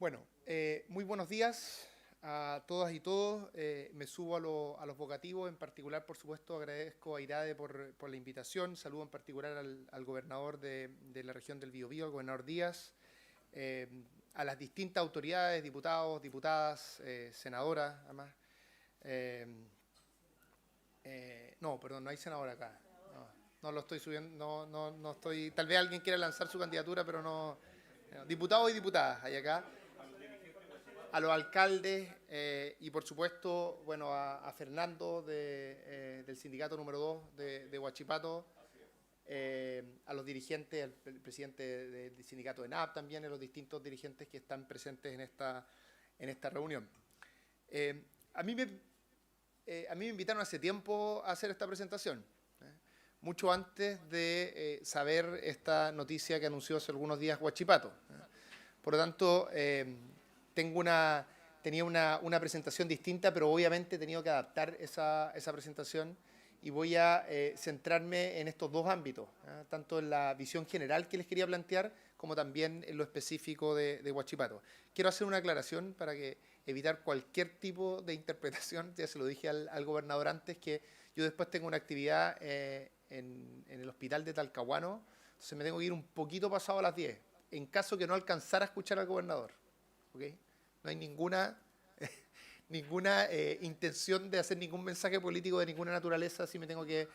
Bueno, muy buenos días a todas y todos. Me subo a los vocativos. En particular, por supuesto, agradezco a Irade por la invitación. Saludo en particular al gobernador de la región del Biobío, al gobernador Díaz, a las distintas autoridades, diputados, diputadas, senadoras, además. Eh, no, perdón, no hay senadora acá. No, no lo estoy subiendo, no estoy. Tal vez alguien quiera lanzar su candidatura, pero no. Diputados y diputadas hay acá. A los alcaldes y por supuesto, bueno, a Fernando del sindicato número 2 de Huachipato, a los dirigentes, el presidente del sindicato de NAP también, a los distintos dirigentes que están presentes en esta reunión. A mí me invitaron hace tiempo a hacer esta presentación, mucho antes de saber esta noticia que anunció hace algunos días Huachipato. Por lo tanto, tenía una presentación distinta, pero obviamente he tenido que adaptar esa presentación y voy a centrarme en estos dos ámbitos, tanto en la visión general que les quería plantear, como también en lo específico de Huachipato. Quiero hacer una aclaración para evitar cualquier tipo de interpretación. Ya se lo dije al gobernador antes, que yo después tengo una actividad en el hospital de Talcahuano, entonces me tengo que ir un poquito pasado a las 10, en caso que no alcanzara a escuchar al gobernador. ¿Okay? No hay ninguna intención de hacer ningún mensaje político de ninguna naturaleza si me tengo que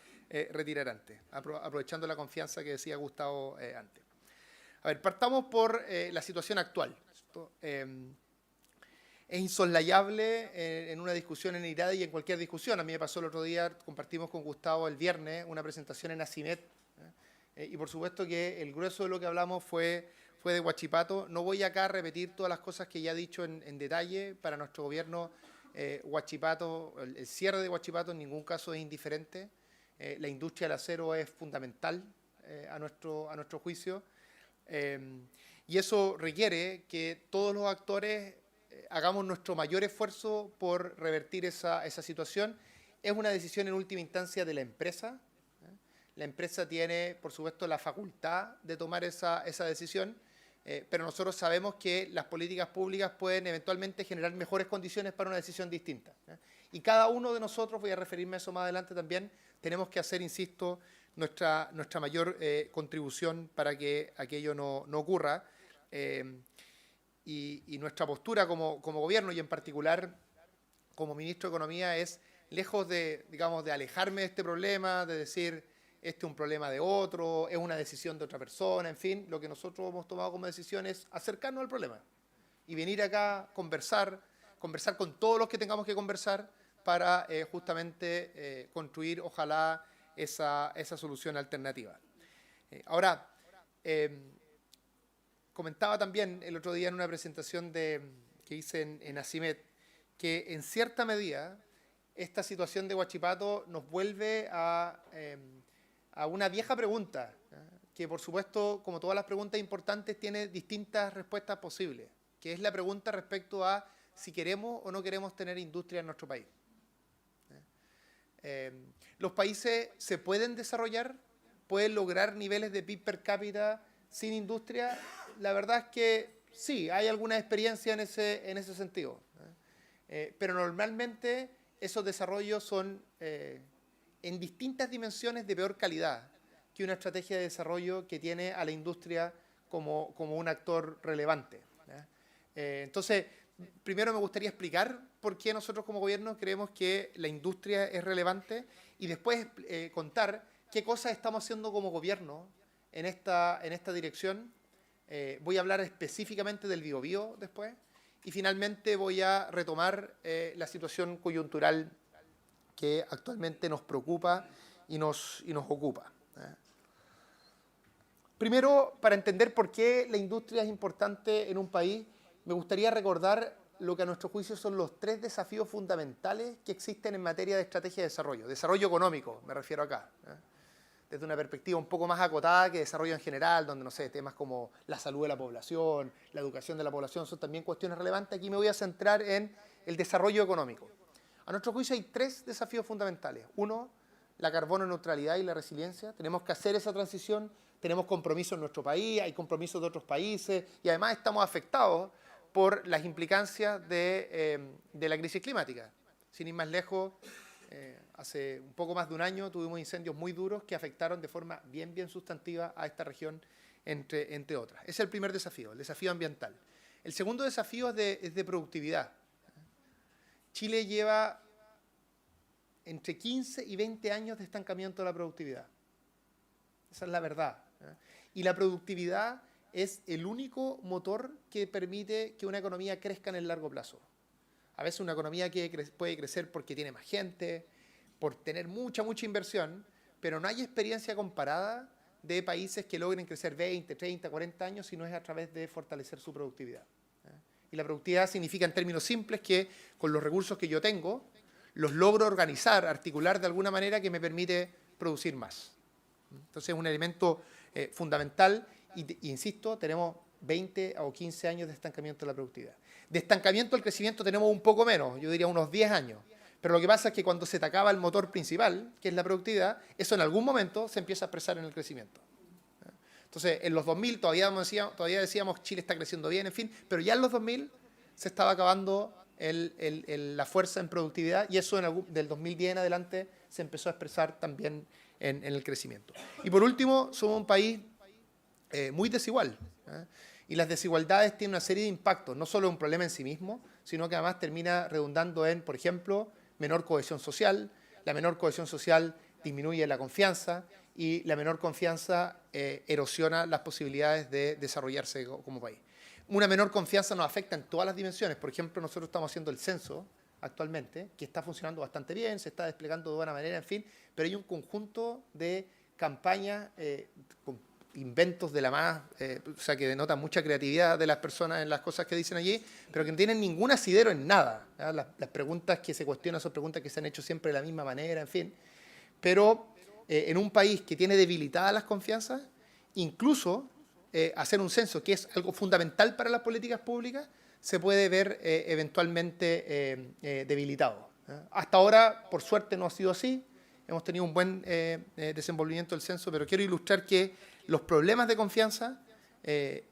retirar antes, aprovechando la confianza que decía Gustavo antes. A ver, partamos por la situación actual. Es insoslayable en una discusión en Irade y en cualquier discusión. A mí me pasó el otro día, compartimos con Gustavo el viernes una presentación en ACIMED, y por supuesto que el grueso de lo que hablamos fue de Huachipato. No voy acá a repetir todas las cosas que ya he dicho en detalle. Para nuestro gobierno, Huachipato, el cierre de Huachipato en ningún caso es indiferente. La industria del acero es fundamental a nuestro juicio. Y eso requiere que todos los actores hagamos nuestro mayor esfuerzo por revertir esa situación. Es una decisión en última instancia de la empresa. La empresa tiene, por supuesto, la facultad de tomar esa decisión, pero nosotros sabemos que las políticas públicas pueden eventualmente generar mejores condiciones para una decisión distinta. Y cada uno de nosotros, voy a referirme a eso más adelante también, tenemos que hacer, insisto, nuestra mayor contribución para que aquello no ocurra. Y nuestra postura como gobierno y en particular como ministro de Economía es, lejos de, digamos, de alejarme de este problema, de decir este es un problema de otro, es una decisión de otra persona, en fin, lo que nosotros hemos tomado como decisión es acercarnos al problema y venir acá a conversar con todos los que tengamos que conversar para justamente construir, ojalá, esa solución alternativa. Ahora, comentaba también el otro día en una presentación que hice en ACIMED, que en cierta medida esta situación de Huachipato nos vuelve a una vieja pregunta, que por supuesto, como todas las preguntas importantes, tiene distintas respuestas posibles, que es la pregunta respecto a si queremos o no queremos tener industria en nuestro país. Los países se pueden desarrollar, pueden lograr niveles de PIB per cápita sin industria. La verdad es que sí, hay alguna experiencia en ese sentido. Pero normalmente esos desarrollos son en distintas dimensiones de peor calidad que una estrategia de desarrollo que tiene a la industria como un actor relevante. Entonces, primero me gustaría explicar por qué nosotros como gobierno creemos que la industria es relevante y después contar qué cosas estamos haciendo como gobierno en esta dirección. Voy a hablar específicamente del Biobío después y finalmente voy a retomar la situación coyuntural que actualmente nos preocupa y nos ocupa. Primero, para entender por qué la industria es importante en un país, me gustaría recordar lo que a nuestro juicio son los 3 desafíos fundamentales que existen en materia de estrategia de desarrollo económico, me refiero acá, desde una perspectiva un poco más acotada que desarrollo en general, donde, no sé, temas como la salud de la población, la educación de la población son también cuestiones relevantes. Aquí me voy a centrar en el desarrollo económico. A nuestro juicio hay 3 desafíos fundamentales. Uno, la carbono neutralidad y la resiliencia. Tenemos que hacer esa transición, tenemos compromisos en nuestro país, hay compromisos de otros países y además estamos afectados por las implicancias de la crisis climática. Sin ir más lejos, hace un poco más de un año tuvimos incendios muy duros que afectaron de forma bien sustantiva a esta región, entre otras. Ese es el primer desafío, el desafío ambiental. El segundo desafío es de productividad. Chile lleva entre 15 y 20 años de estancamiento de la productividad. Esa es la verdad. Y la productividad es el único motor que permite que una economía crezca en el largo plazo. A veces una economía puede crecer porque tiene más gente, por tener mucha inversión, pero no hay experiencia comparada de países que logren crecer 20, 30, 40 años si no es a través de fortalecer su productividad. Y la productividad significa en términos simples que con los recursos que yo tengo, los logro organizar, articular de alguna manera que me permite producir más. Entonces es un elemento fundamental y, insisto, tenemos 20 o 15 años de estancamiento de la productividad. De estancamiento del crecimiento tenemos un poco menos, yo diría unos 10 años. Pero lo que pasa es que cuando se te acaba el motor principal, que es la productividad, eso en algún momento se empieza a expresar en el crecimiento. Entonces, en los 2000 todavía decíamos Chile está creciendo bien, en fin, pero ya en los 2000 se estaba acabando la fuerza en productividad y eso del 2010 en adelante se empezó a expresar también en el crecimiento. Y por último, somos un país muy desigual. Y las desigualdades tienen una serie de impactos, no solo un problema en sí mismo, sino que además termina redundando en, por ejemplo, menor cohesión social. La menor cohesión social disminuye la confianza y la menor confianza erosiona las posibilidades de desarrollarse como país. Una menor confianza nos afecta en todas las dimensiones. Por ejemplo, nosotros estamos haciendo el censo actualmente, que está funcionando bastante bien, se está desplegando de buena manera, en fin, pero hay un conjunto de campañas con inventos de la más, o sea, que denotan mucha creatividad de las personas en las cosas que dicen allí, pero que no tienen ningún asidero en nada. Las preguntas que se cuestionan son preguntas que se han hecho siempre de la misma manera, en fin. Pero en un país que tiene debilitadas las confianzas, incluso hacer un censo, que es algo fundamental para las políticas públicas, se puede ver eventualmente debilitado. Hasta ahora, por suerte, no ha sido así. Hemos tenido un buen desenvolvimiento del censo, pero quiero ilustrar que los problemas de confianza, de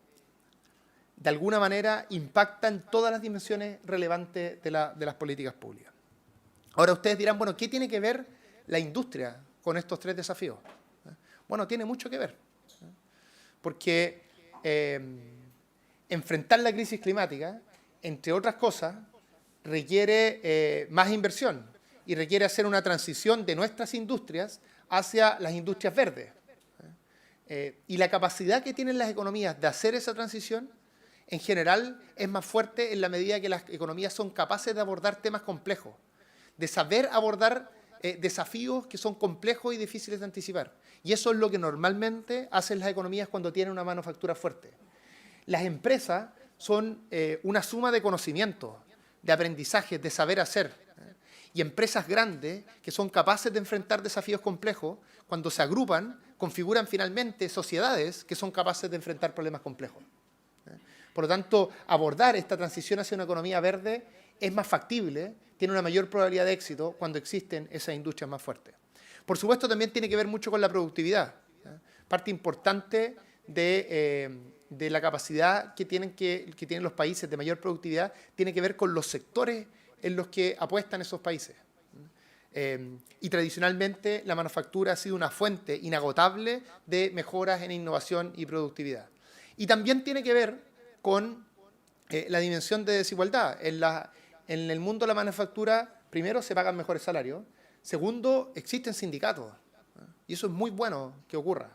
alguna manera, impactan todas las dimensiones relevantes de las políticas públicas. Ahora ustedes dirán, bueno, ¿qué tiene que ver la industria con estos tres desafíos? Bueno, tiene mucho que ver, porque enfrentar la crisis climática, entre otras cosas, requiere más inversión y requiere hacer una transición de nuestras industrias hacia las industrias verdes. Y la capacidad que tienen las economías de hacer esa transición, en general, es más fuerte en la medida que las economías son capaces de abordar temas complejos, de saber abordar desafíos que son complejos y difíciles de anticipar. Y eso es lo que normalmente hacen las economías cuando tienen una manufactura fuerte. Las empresas son una suma de conocimientos, de aprendizajes, de saber hacer. Y empresas grandes que son capaces de enfrentar desafíos complejos, cuando se agrupan, configuran finalmente sociedades que son capaces de enfrentar problemas complejos. Por lo tanto, abordar esta transición hacia una economía verde es más factible, tiene una mayor probabilidad de éxito cuando existen esas industrias más fuertes. Por supuesto, también tiene que ver mucho con la productividad. Parte importante de la capacidad que tienen los países de mayor productividad tiene que ver con los sectores en los que apuestan esos países. Y tradicionalmente la manufactura ha sido una fuente inagotable de mejoras en innovación y productividad. Y también tiene que ver con la dimensión de desigualdad. En el mundo de la manufactura, primero, se pagan mejores salarios. Segundo, existen sindicatos. Y eso es muy bueno que ocurra.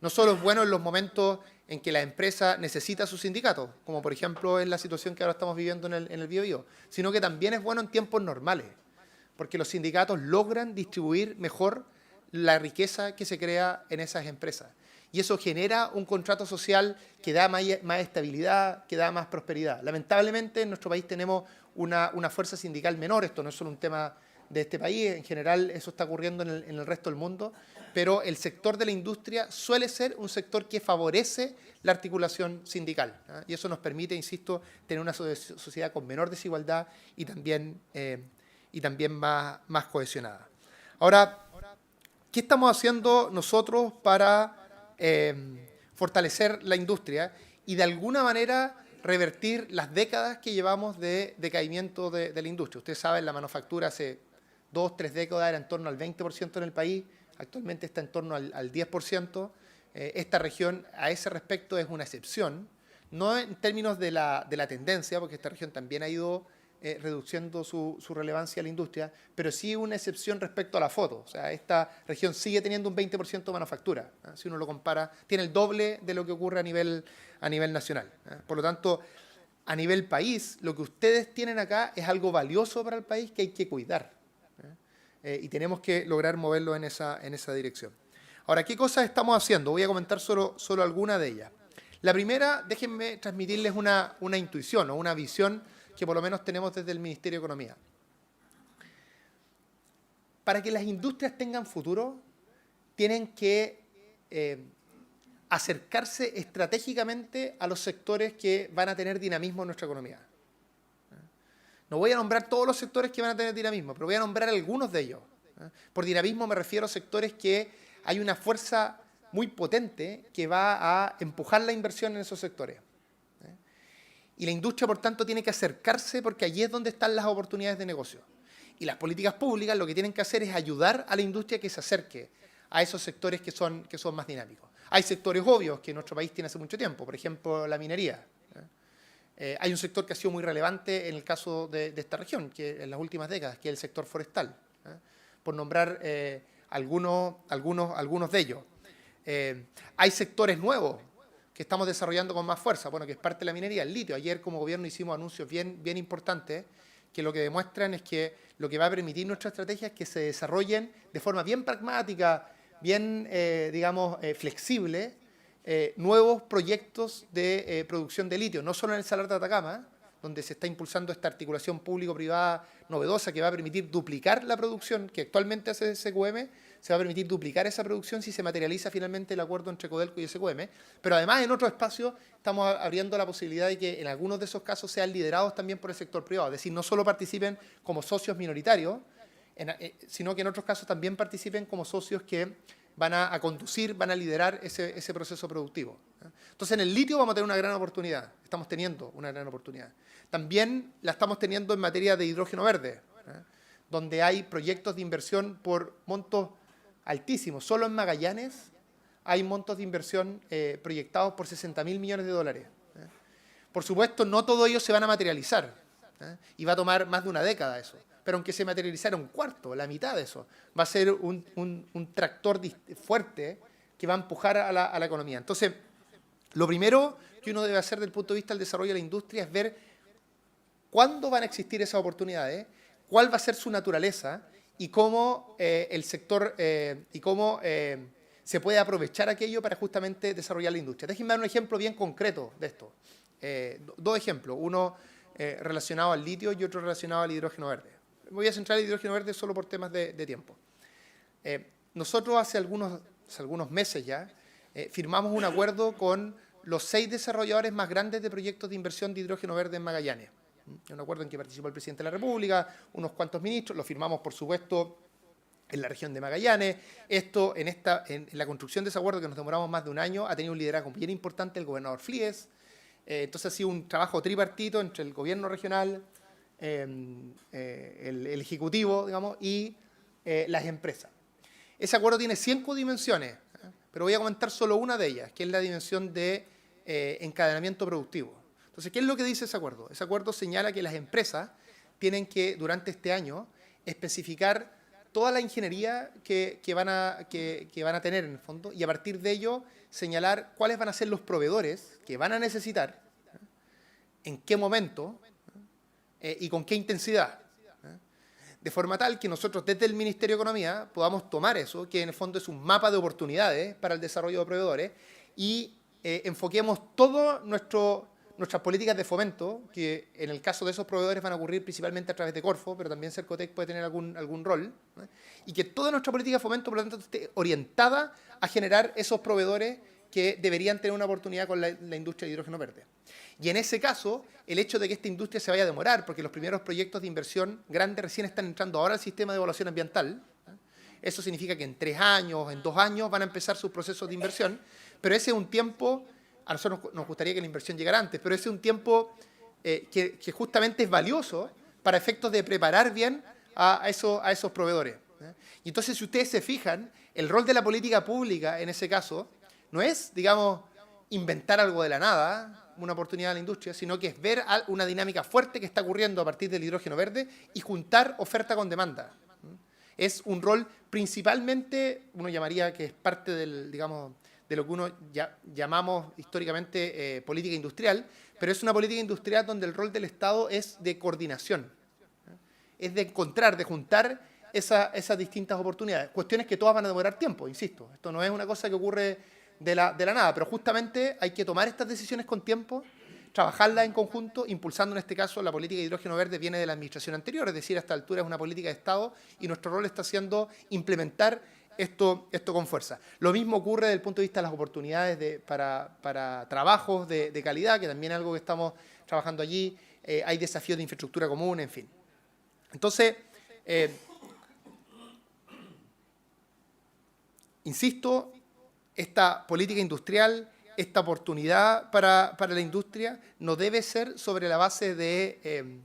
No solo es bueno en los momentos en que la empresa necesita sus sindicatos, como por ejemplo en la situación que ahora estamos viviendo en el Biobío, sino que también es bueno en tiempos normales, porque los sindicatos logran distribuir mejor la riqueza que se crea en esas empresas. Y eso genera un contrato social que da más estabilidad, que da más prosperidad. Lamentablemente en nuestro país tenemos una fuerza sindical menor. Esto no es solo un tema de este país, en general eso está ocurriendo en el resto del mundo, pero el sector de la industria suele ser un sector que favorece la articulación sindical. Y eso nos permite, insisto, tener una sociedad con menor desigualdad y también más cohesionada. Ahora, ¿qué estamos haciendo nosotros para fortalecer la industria y de alguna manera revertir las décadas que llevamos de decaimiento de la industria. Ustedes saben, la manufactura hace 2, 3 décadas era en torno al 20% en el país, actualmente está en torno al 10%. Esta región, a ese respecto, es una excepción, no en términos de la tendencia, porque esta región también ha ido reduciendo su relevancia a la industria, pero sí una excepción respecto a la foto. O sea, esta región sigue teniendo un 20% de manufactura. Si uno lo compara, tiene el doble de lo que ocurre a nivel nacional. Por lo tanto, a nivel país, lo que ustedes tienen acá es algo valioso para el país que hay que cuidar. Y tenemos que lograr moverlo en esa dirección. Ahora, ¿qué cosas estamos haciendo? Voy a comentar solo alguna de ellas. La primera, déjenme transmitirles una intuición o una visión que por lo menos tenemos desde el Ministerio de Economía. Para que las industrias tengan futuro, tienen que acercarse estratégicamente a los sectores que van a tener dinamismo en nuestra economía. No voy a nombrar todos los sectores que van a tener dinamismo, pero voy a nombrar algunos de ellos. Por dinamismo me refiero a sectores que hay una fuerza muy potente que va a empujar la inversión en esos sectores. Y la industria, por tanto, tiene que acercarse porque allí es donde están las oportunidades de negocio. Y las políticas públicas lo que tienen que hacer es ayudar a la industria que se acerque a esos sectores que son más dinámicos. Hay sectores obvios que nuestro país tiene hace mucho tiempo, por ejemplo, la minería. Hay un sector que ha sido muy relevante en el caso de esta región, que en las últimas décadas, que es el sector forestal, por nombrar algunos de ellos. Hay sectores nuevos que estamos desarrollando con más fuerza, bueno, que es parte de la minería, el litio. Ayer como gobierno hicimos anuncios bien importantes que lo que demuestran es que lo que va a permitir nuestra estrategia es que se desarrollen de forma bien pragmática, bien, flexible, nuevos proyectos de producción de litio, no solo en el Salar de Atacama, donde se está impulsando esta articulación público-privada novedosa que va a permitir duplicar la producción que actualmente hace SQM, se va a permitir duplicar esa producción si se materializa finalmente el acuerdo entre Codelco y SQM, pero además en otros espacios estamos abriendo la posibilidad de que en algunos de esos casos sean liderados también por el sector privado, es decir, no solo participen como socios minoritarios, sino que en otros casos también participen como socios que van a conducir, van a liderar ese proceso productivo. Entonces, en el litio vamos a tener una gran oportunidad, estamos teniendo una gran oportunidad. También la estamos teniendo en materia de hidrógeno verde, donde hay proyectos de inversión por montos altísimos. Solo en Magallanes hay montos de inversión proyectados por 60.000 millones de dólares. Por supuesto, no todos ellos se van a materializar, y va a tomar más de una década eso. Pero aunque se materializara un cuarto, la mitad de eso, va a ser un tractor fuerte que va a empujar a la economía. Entonces, lo primero que uno debe hacer desde el punto de vista del desarrollo de la industria es ver cuándo van a existir esas oportunidades, cuál va a ser su naturaleza y cómo el sector se puede aprovechar aquello para justamente desarrollar la industria. Déjenme dar un ejemplo bien concreto de esto. Dos ejemplos, uno relacionado al litio y otro relacionado al hidrógeno verde. Me voy a centrar en el hidrógeno verde solo por temas de tiempo. Nosotros hace algunos meses ya firmamos un acuerdo con los 6 desarrolladores más grandes de proyectos de inversión de hidrógeno verde en Magallanes. Un acuerdo en que participó el presidente de la República, unos cuantos ministros, lo firmamos, por supuesto, en la región de Magallanes. Esto, en la construcción de ese acuerdo, que nos demoramos más de un año, ha tenido un liderazgo bien importante el gobernador Flies. Entonces ha sido un trabajo tripartito entre el gobierno regional, el ejecutivo, digamos, y las empresas. Ese acuerdo tiene 5 dimensiones, pero voy a comentar solo una de ellas, que es la dimensión de encadenamiento productivo. Entonces, ¿qué es lo que dice ese acuerdo? Ese acuerdo señala que las empresas tienen que, durante este año, especificar toda la ingeniería que van a tener en el fondo y a partir de ello señalar cuáles van a ser los proveedores que van a necesitar, en qué momento y con qué intensidad. De forma tal que nosotros desde el Ministerio de Economía podamos tomar eso, que en el fondo es un mapa de oportunidades para el desarrollo de proveedores, y enfoquemos todo nuestras políticas de fomento, que en el caso de esos proveedores van a ocurrir principalmente a través de Corfo, pero también Cercotec puede tener algún rol, y que toda nuestra política de fomento, por lo tanto, esté orientada a generar esos proveedores que deberían tener una oportunidad con la industria de hidrógeno verde. Y en ese caso, el hecho de que esta industria se vaya a demorar, porque los primeros proyectos de inversión grandes recién están entrando ahora al sistema de evaluación ambiental, eso significa que en 3 años, en 2 años van a empezar sus procesos de inversión, pero ese es un tiempo a nosotros nos gustaría que la inversión llegara antes, pero ese es un tiempo que justamente es valioso para efectos de preparar bien a esos proveedores. Y entonces, si ustedes se fijan, el rol de la política pública en ese caso no es, digamos, inventar algo de la nada, una oportunidad de la industria, sino que es ver una dinámica fuerte que está ocurriendo a partir del hidrógeno verde y juntar oferta con demanda. Es un rol principalmente, uno llamaría que es parte del, digamos, de lo que uno llamamos históricamente política industrial, pero es una política industrial donde el rol del Estado es de coordinación, es de encontrar, de juntar esas distintas oportunidades. Cuestiones que todas van a demorar tiempo, insisto. Esto no es una cosa que ocurre de la nada, pero justamente hay que tomar estas decisiones con tiempo, trabajarlas en conjunto, impulsando en este caso la política de hidrógeno verde viene de la administración anterior, es decir, a esta altura es una política de Estado y nuestro rol está siendo implementar esto con fuerza. Lo mismo ocurre desde el punto de vista de las oportunidades para trabajos de calidad, que también es algo que estamos trabajando allí, hay desafíos de infraestructura común, en fin. Entonces, insisto, esta política industrial, esta oportunidad para la industria no debe ser sobre la base de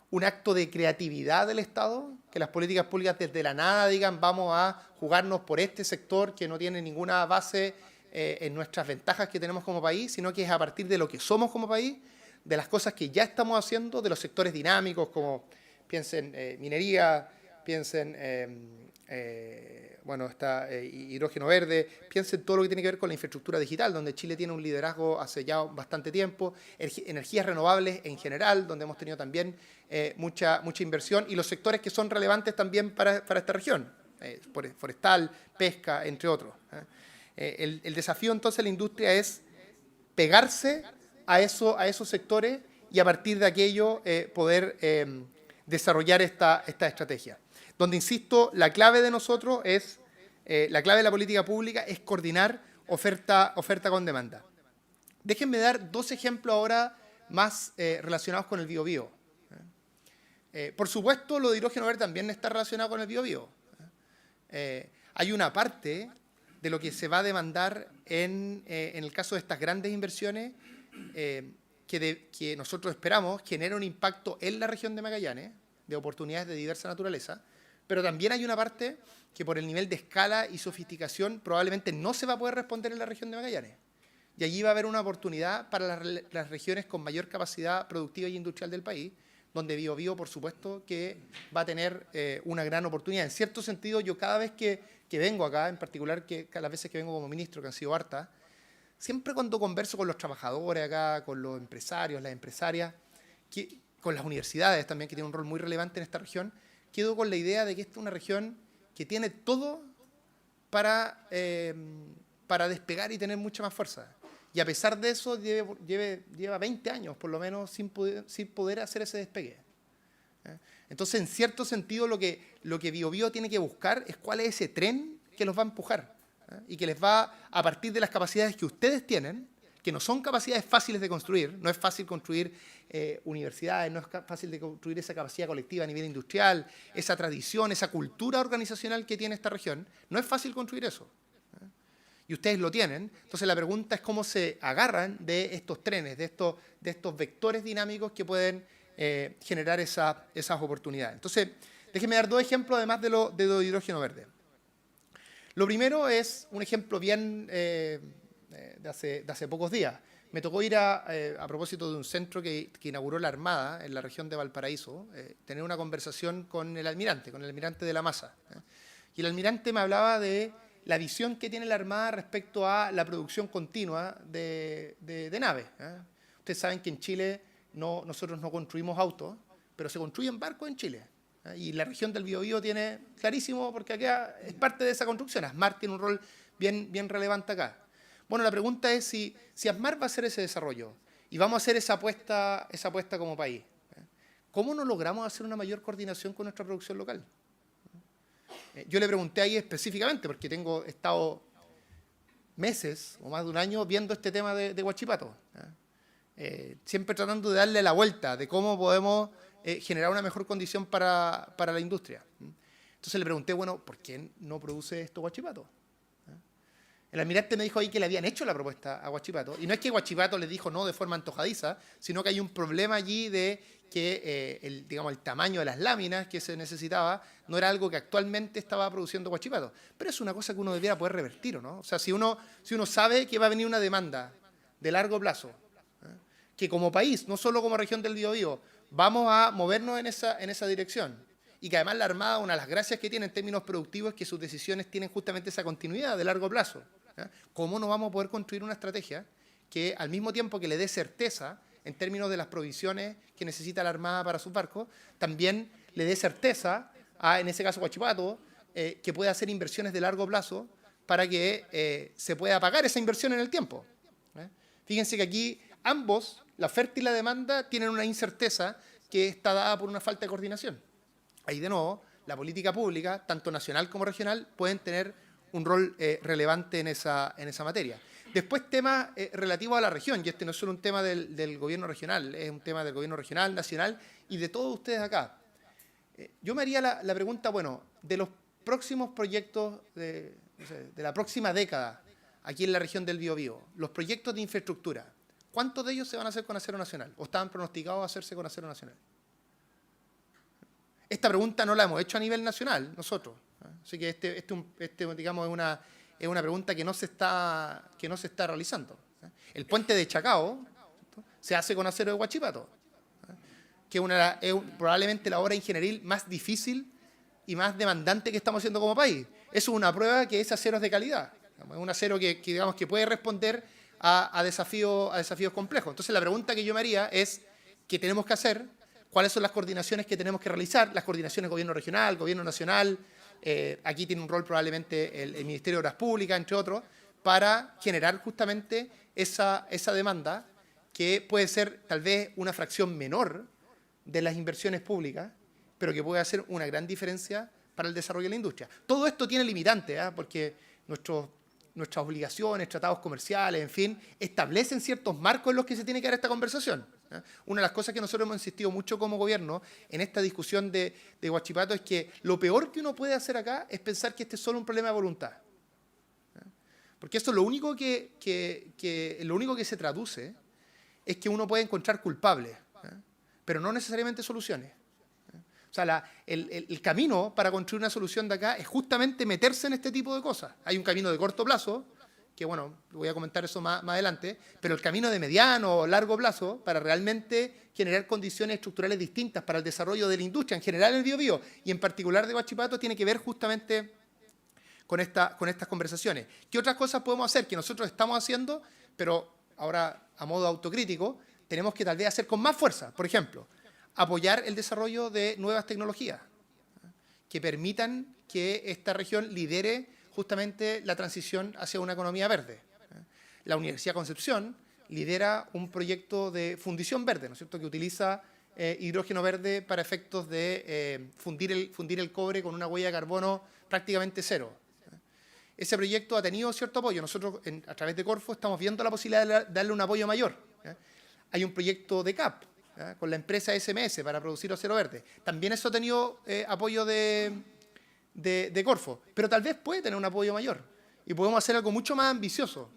un acto de creatividad del Estado, que las políticas públicas desde la nada digan vamos a jugarnos por este sector que no tiene ninguna base en nuestras ventajas que tenemos como país, sino que es a partir de lo que somos como país, de las cosas que ya estamos haciendo, de los sectores dinámicos como piensen minería, piensen bueno, está hidrógeno verde, piensen todo lo que tiene que ver con la infraestructura digital, donde Chile tiene un liderazgo hace ya bastante tiempo, energías renovables en general, donde hemos tenido también mucha inversión, y los sectores que son relevantes también para esta región, forestal, pesca, entre otros. El desafío entonces de la industria es pegarse a esos sectores y a partir de aquello poder desarrollar esta estrategia. Donde, insisto, la clave de nosotros es, la clave de la política pública es coordinar oferta con demanda. Déjenme dar dos ejemplos ahora más relacionados con el biobío. Por supuesto, lo de hidrógeno verde también está relacionado con el biobío. Hay una parte de lo que se va a demandar en el caso de estas grandes inversiones que nosotros esperamos genera un impacto en la región de Magallanes, de oportunidades de diversa naturaleza, pero también hay una parte que por el nivel de escala y sofisticación probablemente no se va a poder responder en la región de Magallanes. Y allí va a haber una oportunidad para las regiones con mayor capacidad productiva y industrial del país, donde Biobío, por supuesto, que va a tener una gran oportunidad. En cierto sentido, yo cada vez que vengo acá, en particular las veces que vengo como ministro, que han sido hartas, siempre cuando converso con los trabajadores acá, con los empresarios, las empresarias, con las universidades también, que tienen un rol muy relevante en esta región, quedo con la idea de que esta es una región que tiene todo para despegar y tener mucha más fuerza. Y a pesar de eso, lleva 20 años, por lo menos, sin poder hacer ese despegue. Entonces, en cierto sentido, lo que Biobío tiene que buscar es cuál es ese tren que los va a empujar y que les va, a partir de las capacidades que ustedes tienen, que no son capacidades fáciles de construir, no es fácil construir universidades, no es fácil de construir esa capacidad colectiva a nivel industrial, esa tradición, esa cultura organizacional que tiene esta región, no es fácil construir eso. Y ustedes lo tienen, entonces la pregunta es cómo se agarran de estos trenes, de estos vectores dinámicos que pueden generar esas oportunidades. Entonces, déjenme dar dos ejemplos además de lo hidrógeno verde. Lo primero es un ejemplo bien de hace pocos días. Me tocó ir a propósito de un centro que inauguró la Armada en la región de Valparaíso, tener una conversación con el almirante de la Masa. Y el almirante me hablaba de la visión que tiene la Armada respecto a la producción continua de naves. Ustedes saben que en Chile nosotros no construimos autos, pero se construyen barcos en Chile. Y la región del Biobío tiene clarísimo, porque acá es parte de esa construcción. ASMAR tiene un rol bien relevante acá. Bueno, la pregunta es si ASMAR va a hacer ese desarrollo y vamos a hacer esa apuesta como país. ¿Cómo no logramos hacer una mayor coordinación con nuestra producción local? Yo le pregunté ahí específicamente, porque he estado meses o más de un año viendo este tema de Huachipato. Siempre tratando de darle la vuelta de cómo podemos generar una mejor condición para la industria. Entonces le pregunté, bueno, ¿por qué no produce esto Huachipato? El almirante me dijo ahí que le habían hecho la propuesta a Huachipato, y no es que Huachipato les dijo no de forma antojadiza, sino que hay un problema allí de que el tamaño de las láminas que se necesitaba no era algo que actualmente estaba produciendo Huachipato. Pero es una cosa que uno debiera poder revertir, ¿o no? O sea, si uno sabe que va a venir una demanda de largo plazo, que como país, no solo como región del Biobío, vamos a movernos en esa dirección, y que además la Armada, una de las gracias que tiene en términos productivos es que sus decisiones tienen justamente esa continuidad de largo plazo. ¿Cómo no vamos a poder construir una estrategia que al mismo tiempo que le dé certeza en términos de las provisiones que necesita la Armada para sus barcos, también le dé certeza a, en ese caso, Huachipato, que pueda hacer inversiones de largo plazo para que se pueda pagar esa inversión en el tiempo? Fíjense que aquí ambos, la oferta y la demanda, tienen una incerteza que está dada por una falta de coordinación. Ahí de nuevo, la política pública, tanto nacional como regional, pueden tener un rol relevante en esa materia. Después, temas relativos a la región, y este no es solo un tema del gobierno regional, es un tema del gobierno regional, nacional y de todos ustedes acá. Yo me haría la pregunta, bueno, de los próximos proyectos de la próxima década aquí en la región del Biobío, los proyectos de infraestructura, ¿cuántos de ellos se van a hacer con acero nacional o estaban pronosticados a hacerse con acero nacional? Esta pregunta no la hemos hecho a nivel nacional nosotros. Así que digamos, es una pregunta que no se está realizando. El puente de Chacao se hace con acero de Huachipato, que es probablemente la obra ingenieril más difícil y más demandante que estamos haciendo como país. Eso es una prueba que ese acero es de calidad. Es un acero que puede responder a desafíos complejos. Entonces, la pregunta que yo me haría es, ¿qué tenemos que hacer? ¿Cuáles son las coordinaciones que tenemos que realizar? Las coordinaciones gobierno regional, gobierno nacional. Aquí tiene un rol probablemente el Ministerio de Obras Públicas, entre otros, para generar justamente esa demanda que puede ser tal vez una fracción menor de las inversiones públicas, pero que puede hacer una gran diferencia para el desarrollo de la industria. Todo esto tiene limitantes, porque nuestras obligaciones, tratados comerciales, en fin, establecen ciertos marcos en los que se tiene que dar esta conversación. Una de las cosas que nosotros hemos insistido mucho como gobierno en esta discusión de Huachipato es que lo peor que uno puede hacer acá es pensar que este es solo un problema de voluntad. Porque eso lo único que se traduce es que uno puede encontrar culpables, pero no necesariamente soluciones. O sea, el camino para construir una solución de acá es justamente meterse en este tipo de cosas. Hay un camino de corto plazo, que bueno, voy a comentar eso más adelante, pero el camino de mediano o largo plazo para realmente generar condiciones estructurales distintas para el desarrollo de la industria, en general en el Biobío y en particular de Huachipato, tiene que ver justamente con estas conversaciones. ¿Qué otras cosas podemos hacer que nosotros estamos haciendo, pero ahora a modo autocrítico, tenemos que tal vez hacer con más fuerza? Por ejemplo, apoyar el desarrollo de nuevas tecnologías que permitan que esta región lidere justamente la transición hacia una economía verde. La Universidad Concepción lidera un proyecto de fundición verde, ¿no es cierto?, que utiliza hidrógeno verde para efectos de fundir el cobre con una huella de carbono prácticamente cero. Ese proyecto ha tenido cierto apoyo. Nosotros, a través de Corfo, estamos viendo la posibilidad de darle un apoyo mayor. Hay un proyecto de CAP con la empresa SMS para producir acero verde. También eso ha tenido apoyo de Corfo, pero tal vez puede tener un apoyo mayor y podemos hacer algo mucho más ambicioso,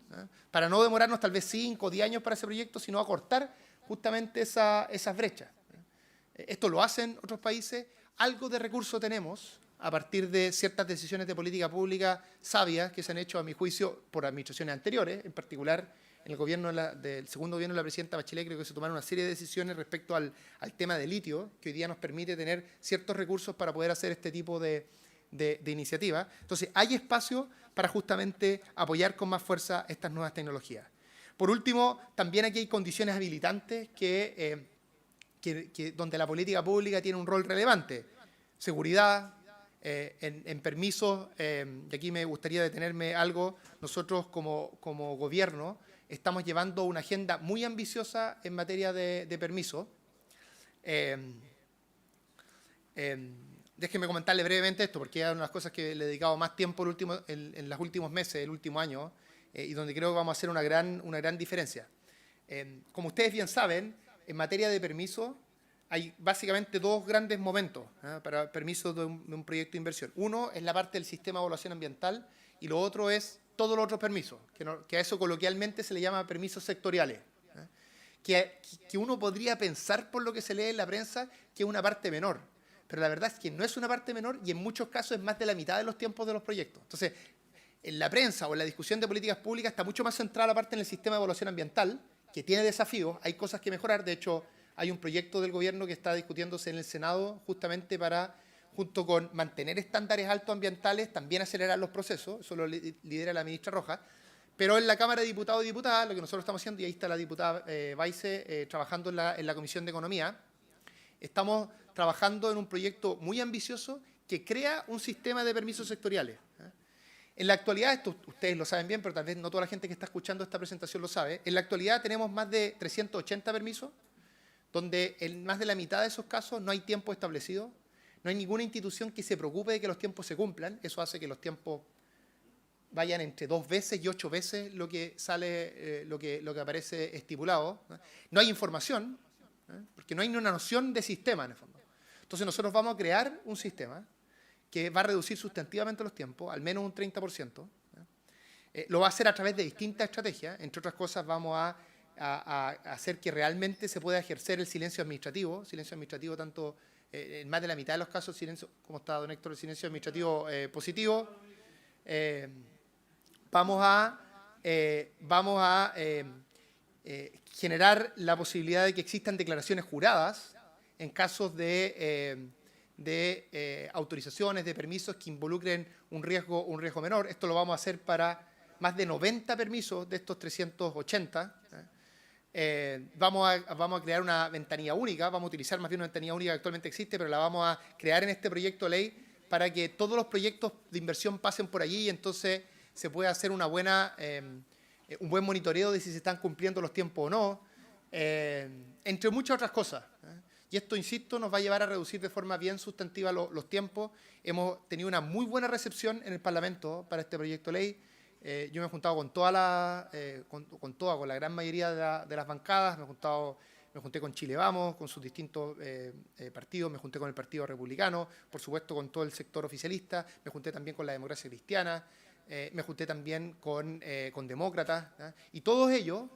para no demorarnos tal vez 5 o 10 años para ese proyecto, sino acortar justamente esas brechas. Esto lo hacen otros países. Algo de recurso tenemos a partir de ciertas decisiones de política pública sabias que se han hecho, a mi juicio, por administraciones anteriores, en particular en el gobierno del segundo gobierno de la presidenta Bachelet. Creo que se tomaron una serie de decisiones respecto al tema de litio, que hoy día nos permite tener ciertos recursos para poder hacer este tipo de iniciativa. Entonces, hay espacio para justamente apoyar con más fuerza estas nuevas tecnologías. Por último, también aquí hay condiciones habilitantes donde la política pública tiene un rol relevante. Seguridad, en permisos, y aquí me gustaría detenerme algo. Nosotros como gobierno estamos llevando una agenda muy ambiciosa en materia de permisos. Déjenme comentarle brevemente esto, porque es una de las cosas que le he dedicado más tiempo en los últimos meses, el último año, y donde creo que vamos a hacer una gran diferencia. Como ustedes bien saben, en materia de permiso hay básicamente dos grandes momentos para permisos de un proyecto de inversión. Uno es la parte del sistema de evaluación ambiental y lo otro es todos los otros permisos, que a eso coloquialmente se le llama permisos sectoriales, ¿eh? Que uno podría pensar por lo que se lee en la prensa que es una parte menor, pero la verdad es que no es una parte menor y en muchos casos es más de la mitad de los tiempos de los proyectos. Entonces, en la prensa o en la discusión de políticas públicas está mucho más centrada la parte en el sistema de evaluación ambiental, que tiene desafíos, hay cosas que mejorar. De hecho, hay un proyecto del gobierno que está discutiéndose en el Senado justamente para, junto con mantener estándares altos ambientales, también acelerar los procesos. Eso lo lidera la ministra Rojas. Pero en la Cámara de Diputados y Diputadas, lo que nosotros estamos haciendo, y ahí está la diputada Baice trabajando en la Comisión de Economía, estamos trabajando en un proyecto muy ambicioso que crea un sistema de permisos sectoriales. En la actualidad, esto ustedes lo saben bien, pero tal vez no toda la gente que está escuchando esta presentación lo sabe, en la actualidad tenemos más de 380 permisos, donde en más de la mitad de esos casos no hay tiempo establecido, no hay ninguna institución que se preocupe de que los tiempos se cumplan. Eso hace que los tiempos vayan entre 2 veces y 8 veces lo que sale, lo que aparece estipulado. No hay información, porque no hay ni una noción de sistema en el fondo. Entonces nosotros vamos a crear un sistema que va a reducir sustantivamente los tiempos, al menos un 30%. Lo va a hacer a través de distintas estrategias. Entre otras cosas, vamos a hacer que realmente se pueda ejercer el silencio administrativo tanto en más de la mitad de los casos, silencio, como está don Héctor, el silencio administrativo positivo. Vamos a generar la posibilidad de que existan declaraciones juradas en casos de autorizaciones, de permisos que involucren un riesgo menor. Esto lo vamos a hacer para más de 90 permisos de estos 380. Vamos a crear una ventanilla única, vamos a utilizar más bien una ventanilla única que actualmente existe, pero la vamos a crear en este proyecto de ley para que todos los proyectos de inversión pasen por allí y entonces se pueda hacer un buen monitoreo de si se están cumpliendo los tiempos o no, entre muchas otras cosas. Y esto, insisto, nos va a llevar a reducir de forma bien sustantiva los tiempos. Hemos tenido una muy buena recepción en el Parlamento para este proyecto de ley. Yo me he juntado con con la gran mayoría de las bancadas, me junté con Chile Vamos, con sus distintos partidos, me junté con el Partido Republicano, por supuesto con todo el sector oficialista, me junté también con la democracia cristiana, me junté también con demócratas, y todos ellos,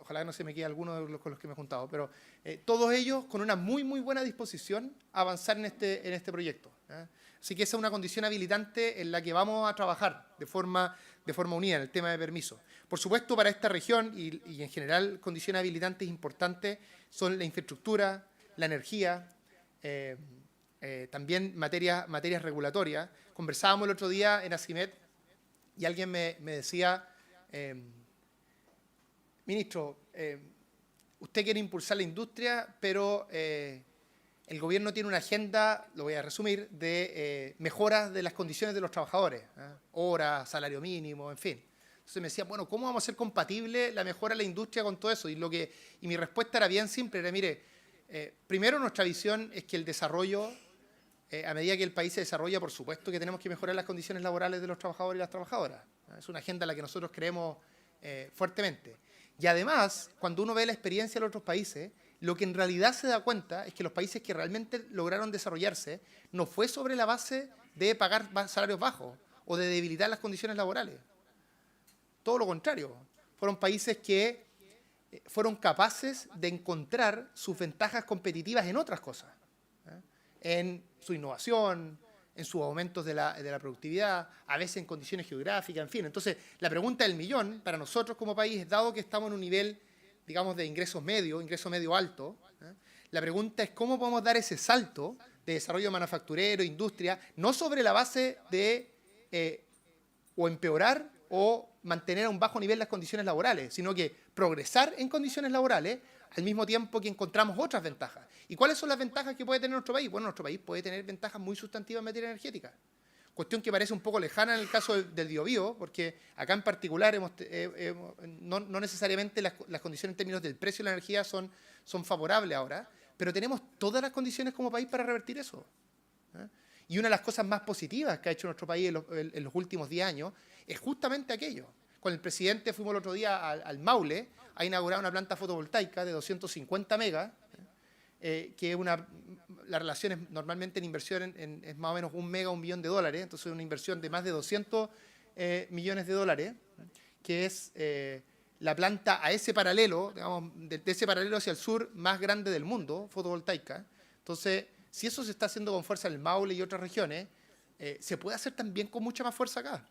ojalá no se me quede alguno con los que me he juntado, pero todos ellos con una muy buena disposición a avanzar en este proyecto. Así que esa es una condición habilitante en la que vamos a trabajar de forma unida en el tema de permisos. Por supuesto, para esta región y en general condiciones habilitantes importantes son la infraestructura, la energía, también materias regulatorias. Conversábamos el otro día en ACIMED y alguien me decía, ministro, usted quiere impulsar la industria, pero el gobierno tiene una agenda, lo voy a resumir, de mejoras de las condiciones de los trabajadores, horas, salario mínimo, en fin. Entonces me decía, bueno, ¿cómo vamos a hacer compatible la mejora de la industria con todo eso? Y mi respuesta era bien simple, era, mire, primero nuestra visión es que el desarrollo, a medida que el país se desarrolla, por supuesto que tenemos que mejorar las condiciones laborales de los trabajadores y las trabajadoras. Es una agenda en la que nosotros creemos fuertemente. Y además, cuando uno ve la experiencia de los otros países, lo que en realidad se da cuenta es que los países que realmente lograron desarrollarse no fue sobre la base de pagar salarios bajos o de debilitar las condiciones laborales. Todo lo contrario. Fueron países que fueron capaces de encontrar sus ventajas competitivas en otras cosas, en su innovación, en sus aumentos de la productividad, a veces en condiciones geográficas, en fin. Entonces, la pregunta del millón para nosotros como país, dado que estamos en un nivel, digamos, de ingreso medio alto, la pregunta es cómo podemos dar ese salto de desarrollo manufacturero, industria, no sobre la base de o empeorar o mantener a un bajo nivel las condiciones laborales, sino que progresar en condiciones laborales al mismo tiempo que encontramos otras ventajas. ¿Y cuáles son las ventajas que puede tener nuestro país? Bueno, nuestro país puede tener ventajas muy sustantivas en materia energética. Cuestión que parece un poco lejana en el caso del Biobío, porque acá en particular no necesariamente las condiciones en términos del precio de la energía son favorables ahora, pero tenemos todas las condiciones como país para revertir eso. Y una de las cosas más positivas que ha hecho nuestro país en los últimos 10 años es justamente aquello. Con el presidente fuimos el otro día al Maule a inaugurar una planta fotovoltaica de 250 megas, que la relación es normalmente en inversión es más o menos $1 millón, entonces es una inversión de más de 200 millones de dólares, que es la planta a ese paralelo, digamos, de ese paralelo hacia el sur más grande del mundo, fotovoltaica. Entonces, si eso se está haciendo con fuerza en el Maule y otras regiones, se puede hacer también con mucha más fuerza acá.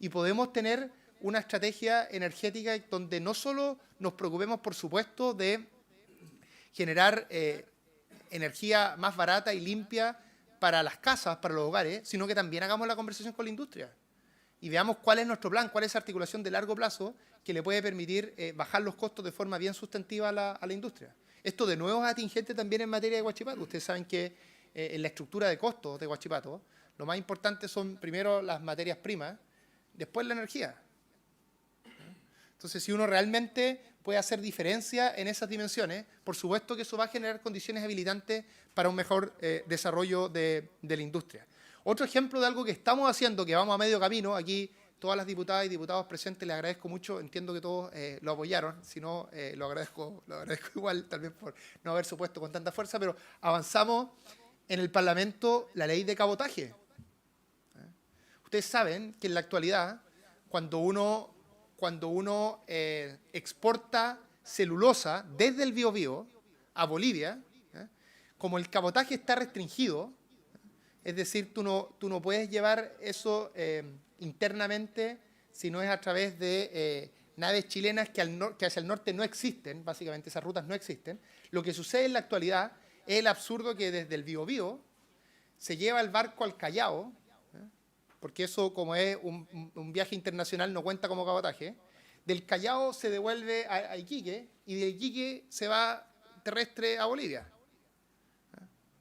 Y podemos tener una estrategia energética donde no solo nos preocupemos, por supuesto, de generar energía más barata y limpia para las casas, para los hogares, sino que también hagamos la conversación con la industria y veamos cuál es nuestro plan, cuál es esa articulación de largo plazo que le puede permitir bajar los costos de forma bien sustantiva a la industria. Esto de nuevo es atingente también en materia de Huachipato. Ustedes saben que en la estructura de costos de Huachipato, lo más importante son primero las materias primas, después la energía. Entonces, si uno realmente puede hacer diferencia en esas dimensiones, por supuesto que eso va a generar condiciones habilitantes para un mejor desarrollo de la industria. Otro ejemplo de algo que estamos haciendo, que vamos a medio camino, aquí todas las diputadas y diputados presentes les agradezco mucho, entiendo que todos lo apoyaron, si no lo agradezco igual, tal vez por no haberse opuesto con tanta fuerza, pero avanzamos en el Parlamento la ley de cabotaje. Ustedes saben que en la actualidad, cuando uno exporta celulosa desde el Biobío a Bolivia, como el cabotaje está restringido, es decir, tú no puedes llevar eso internamente si no es a través de naves chilenas que hacia el norte no existen, básicamente esas rutas no existen. Lo que sucede en la actualidad es el absurdo que desde el Biobío se lleva el barco al Callao, porque eso, como es un viaje internacional, no cuenta como cabotaje. Del Callao se devuelve a Iquique y de Iquique se va terrestre a Bolivia.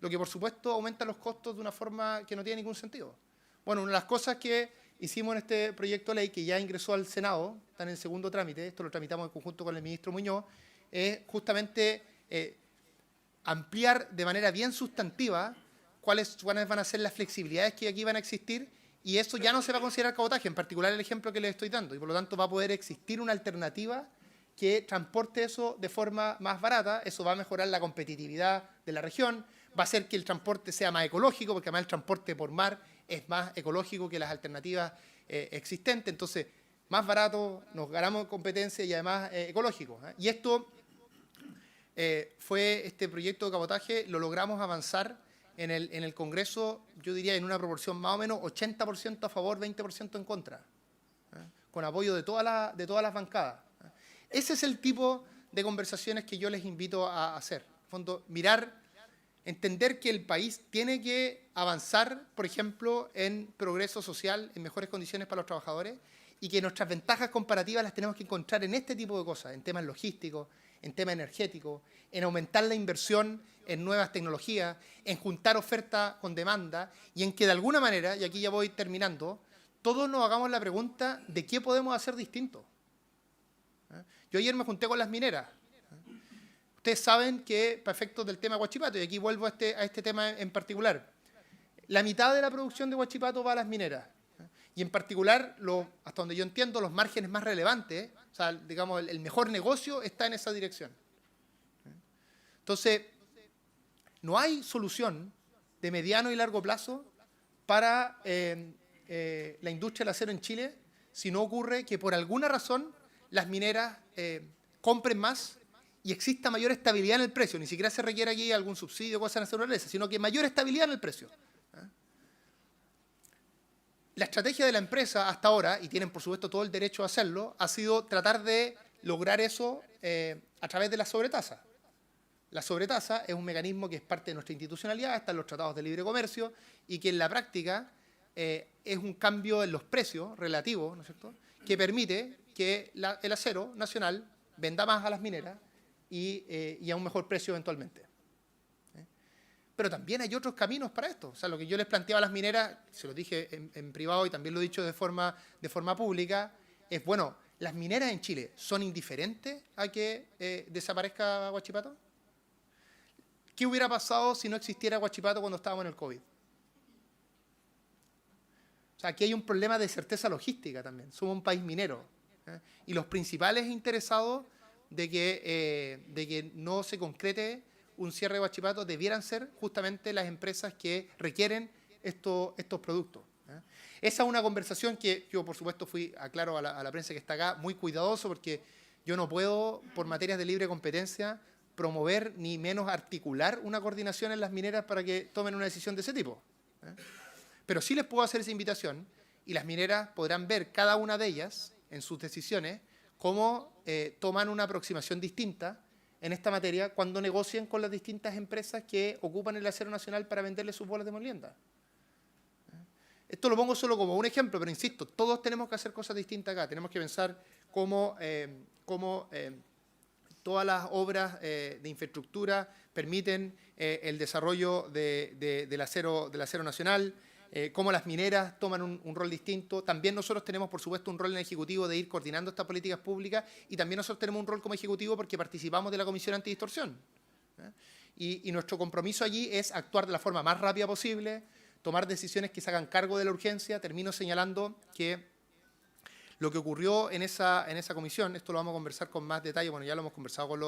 Lo que, por supuesto, aumenta los costos de una forma que no tiene ningún sentido. Bueno, una de las cosas que hicimos en este proyecto de ley, que ya ingresó al Senado, está en el segundo trámite, esto lo tramitamos en conjunto con el ministro Muñoz, es justamente ampliar de manera bien sustantiva cuáles van a ser las flexibilidades que aquí van a existir, y eso ya no se va a considerar cabotaje, en particular el ejemplo que les estoy dando, y por lo tanto va a poder existir una alternativa que transporte eso de forma más barata. Eso va a mejorar la competitividad de la región, va a hacer que el transporte sea más ecológico, porque además el transporte por mar es más ecológico que las alternativas existentes. Entonces, más barato, nos ganamos competencia y además ecológico. Y esto este proyecto de cabotaje lo logramos avanzar en el Congreso, yo diría en una proporción más o menos 80% a favor, 20% en contra, con apoyo de todas las bancadas. Ese es el tipo de conversaciones que yo les invito a hacer. En fondo, entender que el país tiene que avanzar, por ejemplo, en progreso social, en mejores condiciones para los trabajadores, y que nuestras ventajas comparativas las tenemos que encontrar en este tipo de cosas, en temas logísticos, en temas energéticos, en aumentar la inversión en nuevas tecnologías, en juntar oferta con demanda, y en que de alguna manera, y aquí ya voy terminando, todos nos hagamos la pregunta de qué podemos hacer distinto. Yo ayer me junté con las mineras. Ustedes saben que, para efectos del tema Huachipato, y aquí vuelvo a este tema en particular, la mitad de la producción de Huachipato va a las mineras. Y en particular, hasta donde yo entiendo, los márgenes más relevantes, o sea, digamos, el mejor negocio está en esa dirección. Entonces, no hay solución de mediano y largo plazo para la industria del acero en Chile si no ocurre que por alguna razón las mineras compren más y exista mayor estabilidad en el precio. Ni siquiera se requiere aquí algún subsidio o cosas de esa naturaleza, sino que mayor estabilidad en el precio. La estrategia de la empresa hasta ahora, y tienen por supuesto todo el derecho a hacerlo, ha sido tratar de lograr eso a través de la sobretasa. La sobretasa es un mecanismo que es parte de nuestra institucionalidad, está en los tratados de libre comercio, y que en la práctica es un cambio en los precios relativos, ¿no es cierto?, que permite que el acero nacional venda más a las mineras y a un mejor precio eventualmente. Pero también hay otros caminos para esto. O sea, lo que yo les planteaba a las mineras, se lo dije en privado y también lo he dicho de forma pública, es, bueno, ¿las mineras en Chile son indiferentes a que desaparezca Huachipato? ¿Qué hubiera pasado si no existiera Huachipato cuando estábamos en el COVID? O sea, aquí hay un problema de certeza logística también. Somos un país minero. Y los principales interesados de que no se concrete un cierre de Huachipato debieran ser justamente las empresas que requieren estos productos. Esa es una conversación que yo, por supuesto, aclaro a la prensa que está acá, muy cuidadoso, porque yo no puedo, por materias de libre competencia, promover ni menos articular una coordinación en las mineras para que tomen una decisión de ese tipo. Pero sí les puedo hacer esa invitación y las mineras podrán ver cada una de ellas en sus decisiones cómo toman una aproximación distinta en esta materia cuando negocien con las distintas empresas que ocupan el acero nacional para venderle sus bolas de molienda. Esto lo pongo solo como un ejemplo, pero insisto, todos tenemos que hacer cosas distintas acá. Tenemos que pensar cómo todas las obras de infraestructura permiten el desarrollo del acero nacional, cómo las mineras toman un rol distinto. También nosotros tenemos, por supuesto, un rol en el Ejecutivo de ir coordinando estas políticas públicas y también nosotros tenemos un rol como Ejecutivo porque participamos de la Comisión Antidistorsión. Y nuestro compromiso allí es actuar de la forma más rápida posible, tomar decisiones que se hagan cargo de la urgencia. Termino señalando que lo que ocurrió en esa comisión, esto lo vamos a conversar con más detalle, bueno, ya lo hemos conversado con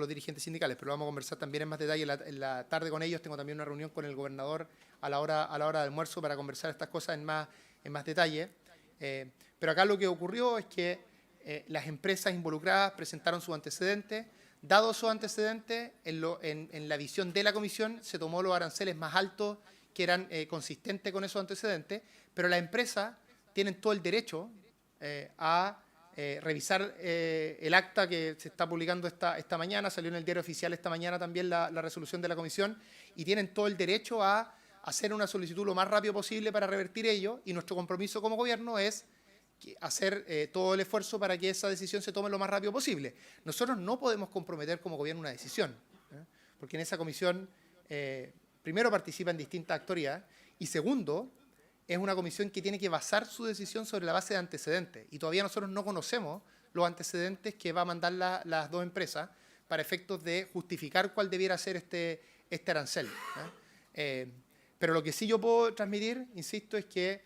los dirigentes sindicales, pero lo vamos a conversar también en más detalle en la tarde con ellos. Tengo también una reunión con el gobernador a la hora de almuerzo para conversar estas cosas en más detalle. Pero acá lo que ocurrió es que las empresas involucradas presentaron sus antecedentes. Dados esos antecedentes, en la visión de la comisión se tomó los aranceles más altos que eran consistentes con esos antecedentes, pero las empresas tienen todo el derecho a revisar el acta que se está publicando esta mañana, salió en el diario oficial esta mañana también la resolución de la comisión, y tienen todo el derecho a hacer una solicitud lo más rápido posible para revertir ello, y nuestro compromiso como gobierno es hacer todo el esfuerzo para que esa decisión se tome lo más rápido posible. Nosotros no podemos comprometer como gobierno una decisión, porque en esa comisión primero participan distintas autoridades y segundo, es una comisión que tiene que basar su decisión sobre la base de antecedentes. Y todavía nosotros no conocemos los antecedentes que va a mandar las dos empresas para efectos de justificar cuál debiera ser este arancel. Pero lo que sí yo puedo transmitir, insisto, es que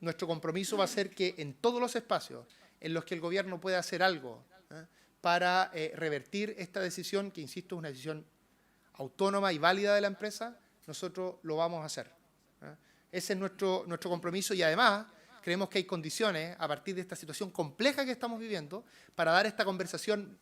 nuestro compromiso va a ser que en todos los espacios en los que el gobierno pueda hacer algo para revertir esta decisión, que insisto es una decisión autónoma y válida de la empresa, nosotros lo vamos a hacer. Ese es nuestro compromiso y además creemos que hay condiciones a partir de esta situación compleja que estamos viviendo para dar esta conversación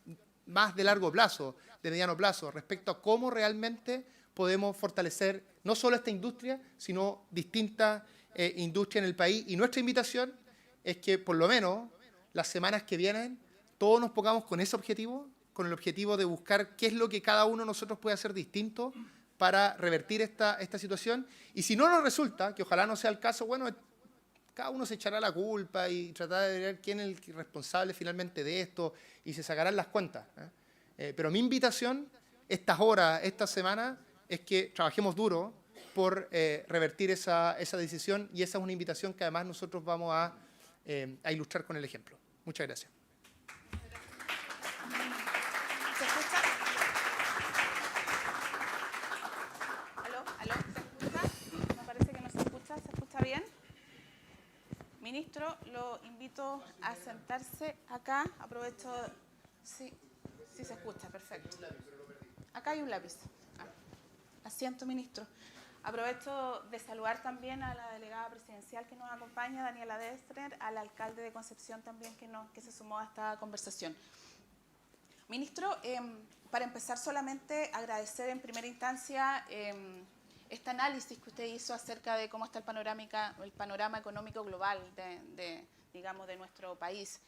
más de largo plazo, de mediano plazo, respecto a cómo realmente podemos fortalecer no solo esta industria, sino distintas industrias en el país. Y nuestra invitación es que por lo menos las semanas que vienen todos nos pongamos con ese objetivo, con el objetivo de buscar qué es lo que cada uno de nosotros puede hacer distinto para revertir esta situación. Y si no nos resulta, que ojalá no sea el caso, bueno, cada uno se echará la culpa y tratará de ver quién es el responsable finalmente de esto y se sacarán las cuentas. Pero mi invitación, estas horas, esta semana, es que trabajemos duro por revertir esa decisión y esa es una invitación que además nosotros vamos a ilustrar con el ejemplo. Muchas gracias. ¿Se escucha? ¿Aló? ¿Se escucha? Me parece que no se escucha. ¿Se escucha bien? Ministro, lo invito a sentarse acá. Aprovecho... Sí, sí se escucha, perfecto. Acá hay un lápiz. Asiento, ministro. Aprovecho de saludar también a la delegada presidencial que nos acompaña, Daniela Destrer, al alcalde de Concepción también que se sumó a esta conversación. Ministro, para empezar solamente agradecer en primera instancia este análisis que usted hizo acerca de cómo está el panorama económico global digamos, de nuestro país.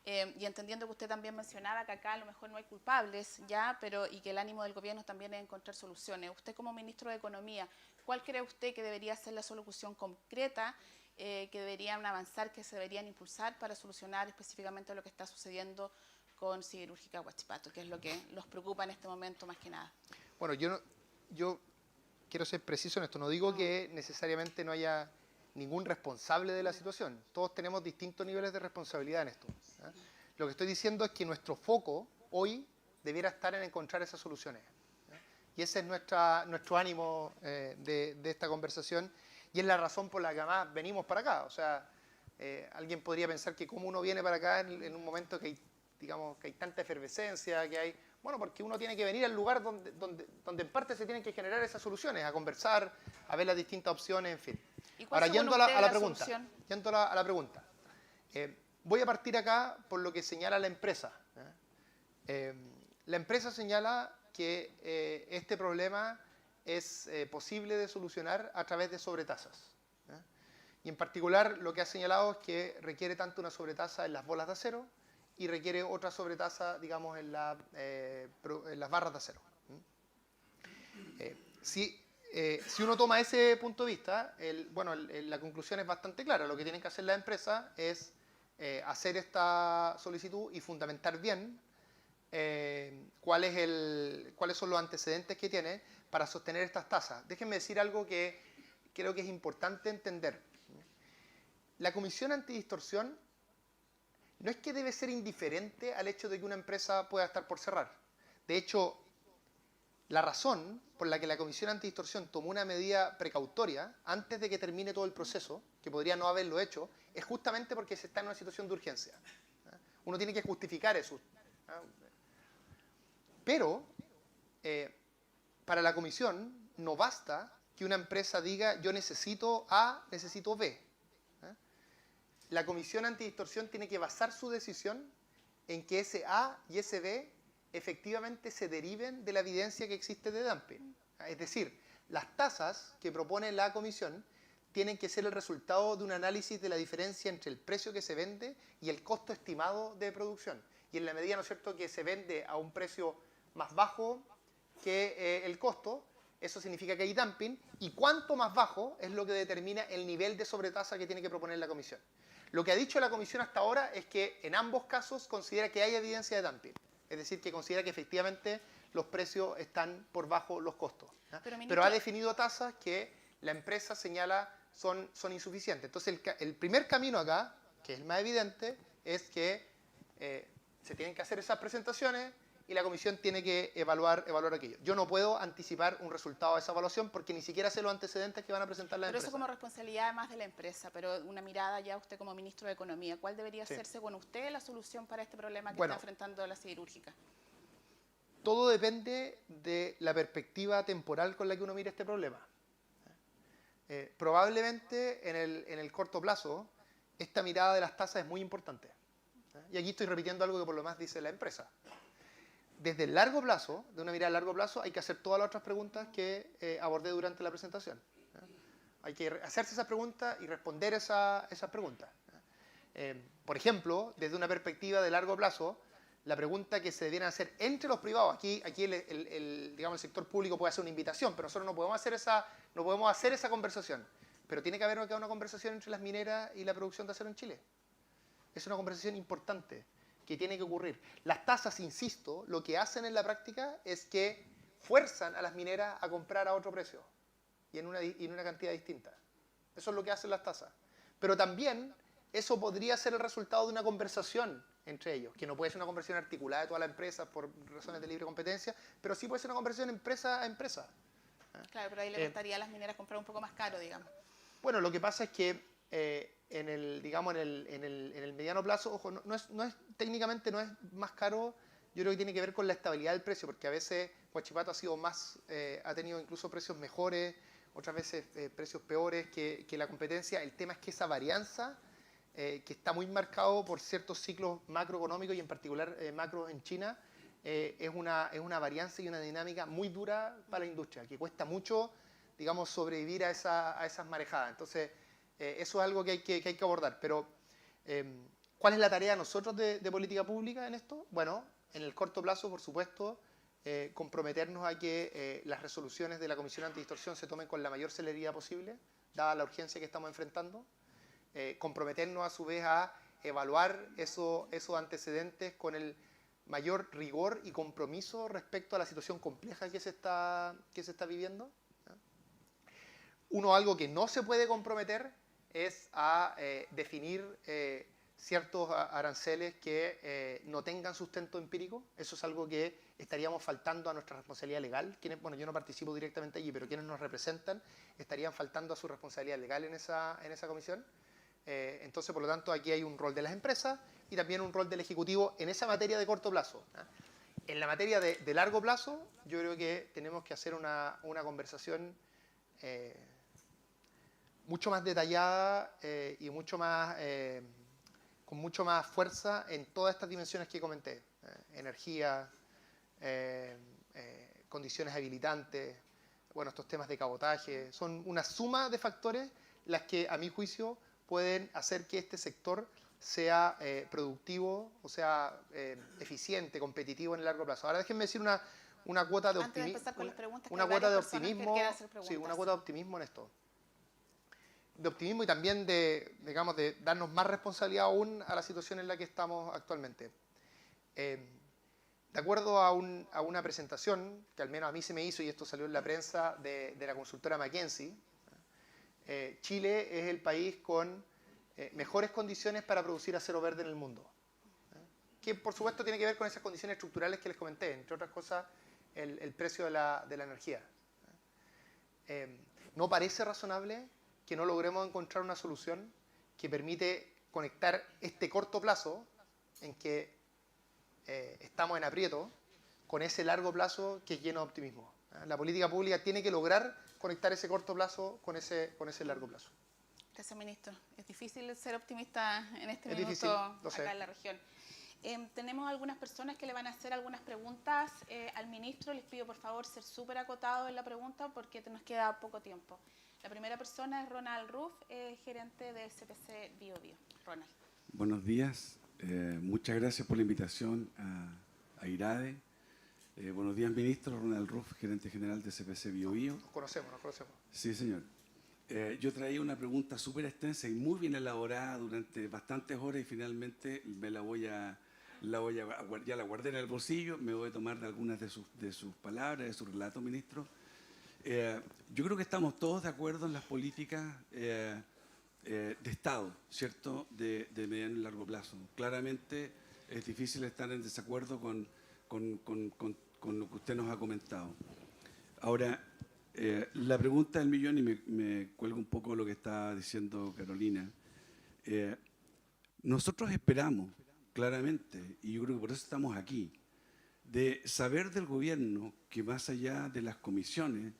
Y entendiendo que usted también mencionaba que acá a lo mejor no hay culpables ya, y que el ánimo del gobierno también es encontrar soluciones. Usted como ministro de Economía, ¿cuál cree usted que debería ser la solución concreta que deberían avanzar, que se deberían impulsar para solucionar específicamente lo que está sucediendo con Siderúrgica Huachipato, que es lo que los preocupa en este momento más que nada? Bueno, yo quiero ser preciso en esto. No digo que necesariamente no haya ningún responsable de la situación. Todos tenemos distintos niveles de responsabilidad en esto. Lo que estoy diciendo es que nuestro foco hoy debiera estar en encontrar esas soluciones. Y ese es nuestro ánimo de esta conversación y es la razón por la que además venimos para acá. O sea, alguien podría pensar que cómo uno viene para acá en un momento que hay tanta efervescencia, que hay... Bueno, porque uno tiene que venir al lugar donde en parte se tienen que generar esas soluciones, a conversar, a ver las distintas opciones, en fin. ¿Y cuál, Ahora, según yendo a usted, la pregunta, solución? yendo a la pregunta, voy a partir acá por lo que señala la empresa. La empresa señala que este problema es posible de solucionar a través de sobretasas. Y en particular lo que ha señalado es que requiere tanto una sobretasa en las bolas de acero y requiere otra sobretasa, digamos, en las barras de acero. Si uno toma ese punto de vista, la conclusión es bastante clara. Lo que tienen que hacer las empresas es hacer esta solicitud y fundamentar bien cuáles son los antecedentes que tiene para sostener estas tasas. Déjenme decir algo que creo que es importante entender. La Comisión Antidistorsión no es que debe ser indiferente al hecho de que una empresa pueda estar por cerrar. De hecho, la razón por la que la Comisión Antidistorsión tomó una medida precautoria antes de que termine todo el proceso, que podría no haberlo hecho, es justamente porque se está en una situación de urgencia. Uno tiene que justificar eso. Pero, para la Comisión no basta que una empresa diga yo necesito A, necesito B. La Comisión Antidistorsión tiene que basar su decisión en que ese A y ese B efectivamente se deriven de la evidencia que existe de dumping. Es decir, las tasas que propone la Comisión tienen que ser el resultado de un análisis de la diferencia entre el precio que se vende y el costo estimado de producción. Y en la medida, ¿no es cierto?, que se vende a un precio más bajo que el costo, eso significa que hay dumping, y cuánto más bajo es lo que determina el nivel de sobretasa que tiene que proponer la Comisión. Lo que ha dicho la Comisión hasta ahora es que en ambos casos considera que hay evidencia de dumping. Es decir, que considera que efectivamente los precios están por bajo los costos. Pero ha definido tasas que la empresa señala son insuficientes. Entonces, el primer camino acá, que es el más evidente, es que se tienen que hacer esas presentaciones y la Comisión tiene que evaluar aquello. Yo no puedo anticipar un resultado de esa evaluación porque ni siquiera sé los antecedentes que van a presentar las empresas. Pero eso como responsabilidad además de la empresa, pero una mirada ya usted como ministro de Economía, ¿cuál debería ser, según usted, la solución para este problema que está enfrentando la siderúrgica? Todo depende de la perspectiva temporal con la que uno mire este problema. Probablemente en el corto plazo esta mirada de las tasas es muy importante. Y aquí estoy repitiendo algo que por lo más dice la empresa. Desde el largo plazo, de una mirada a largo plazo, hay que hacer todas las otras preguntas que abordé durante la presentación. Hay que hacerse esas preguntas y responder esas preguntas. Por ejemplo, desde una perspectiva de largo plazo, la pregunta que se debieran hacer entre los privados, aquí digamos, el sector público puede hacer una invitación, pero nosotros no podemos hacer esa conversación. Pero tiene que haber una conversación entre las mineras y la producción de acero en Chile. Es una conversación importante que tiene que ocurrir. Las tasas, insisto, lo que hacen en la práctica es que fuerzan a las mineras a comprar a otro precio y en una cantidad distinta. Eso es lo que hacen las tasas. Pero también eso podría ser el resultado de una conversación entre ellos, que no puede ser una conversación articulada de todas las empresas por razones de libre competencia, pero sí puede ser una conversación empresa a empresa. Claro, pero ahí le gustaría a las mineras comprar un poco más caro, digamos. Bueno, lo que pasa es que en el mediano plazo, ojo, técnicamente no es más caro, yo creo que tiene que ver con la estabilidad del precio, porque a veces Huachipato ha tenido incluso precios mejores, otras veces precios peores que la competencia. El tema es que esa varianza, que está muy marcado por ciertos ciclos macroeconómicos y en particular macro en China, es una varianza y una dinámica muy dura para la industria, que cuesta mucho, digamos, sobrevivir a esas marejadas. Entonces, eso es algo que hay que abordar. Pero, ¿cuál es la tarea de nosotros de política pública en esto? Bueno, en el corto plazo, por supuesto, comprometernos a que las resoluciones de la Comisión Antidistorsión se tomen con la mayor celeridad posible, dada la urgencia que estamos enfrentando. Comprometernos, a su vez, a evaluar esos antecedentes con el mayor rigor y compromiso respecto a la situación compleja que se está viviendo. Algo que no se puede comprometer es a definir ciertos aranceles que no tengan sustento empírico. Eso es algo que estaríamos faltando a nuestra responsabilidad legal. Yo no participo directamente allí, pero quienes nos representan estarían faltando a su responsabilidad legal en esa comisión. Entonces, por lo tanto, aquí hay un rol de las empresas y también un rol del Ejecutivo en esa materia de corto plazo. En la materia de largo plazo, yo creo que tenemos que hacer una conversación mucho más detallada y mucho más, con mucho más fuerza en todas estas dimensiones que comenté. Energía, condiciones habilitantes, bueno, estos temas de cabotaje. Son una suma de factores las que, a mi juicio, pueden hacer que este sector sea productivo, o sea, eficiente, competitivo en el largo plazo. Ahora déjenme decir una cuota de Antes de empezar con las preguntas, una cuota de optimismo, sí, una cuota de optimismo en esto. De optimismo y también de, digamos, de darnos más responsabilidad aún a la situación en la que estamos actualmente. De acuerdo a una presentación que al menos a mí se me hizo, y esto salió en la prensa, de la consultora McKinsey, Chile es el país con mejores condiciones para producir acero verde en el mundo. Que por supuesto tiene que ver con esas condiciones estructurales que les comenté, entre otras cosas el precio de la energía. ¿No parece razonable que no logremos encontrar una solución que permite conectar este corto plazo en que estamos en aprieto con ese largo plazo que es lleno de optimismo? La política pública tiene que lograr conectar ese corto plazo con ese largo plazo. Gracias, ministro. Es difícil ser optimista en este minuto difícil, lo sé. acá en la región. Tenemos algunas personas que le van a hacer algunas preguntas al ministro. Les pido por favor ser súper acotados en la pregunta porque nos queda poco tiempo. La primera persona es Ronald Ruff, gerente de CPC BioBio. Ronald. Buenos días. Muchas gracias por la invitación a IRADE. Buenos días, ministro. Ronald Ruff, gerente general de CPC BioBio. Nos conocemos. Sí, señor. Yo traía una pregunta súper extensa y muy bien elaborada durante bastantes horas y finalmente me ya la guardé en el bolsillo, me voy a tomar de algunas de sus palabras, de su relato, ministro. Yo creo que estamos todos de acuerdo en las políticas de Estado, ¿cierto?, de mediano y largo plazo. Claramente es difícil estar en desacuerdo con lo que usted nos ha comentado. Ahora, la pregunta del millón, y me cuelgo un poco lo que está diciendo Carolina. Nosotros esperamos, claramente, y yo creo que por eso estamos aquí, de saber del gobierno que más allá de las comisiones,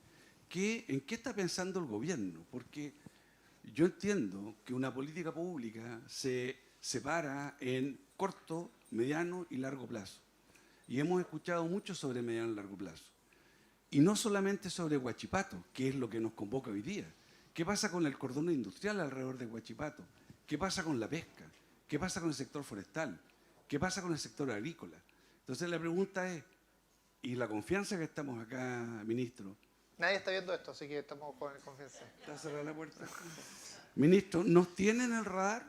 ¿en qué está pensando el gobierno? Porque yo entiendo que una política pública se separa en corto, mediano y largo plazo. Y hemos escuchado mucho sobre mediano y largo plazo. Y no solamente sobre Huachipato, que es lo que nos convoca hoy día. ¿Qué pasa con el cordón industrial alrededor de Huachipato? ¿Qué pasa con la pesca? ¿Qué pasa con el sector forestal? ¿Qué pasa con el sector agrícola? Entonces la pregunta es, y la confianza que estamos acá, ministro. Nadie está viendo esto, así que estamos con confianza. ¿Está cerrada la puerta? Ministro, ¿nos tiene en el radar?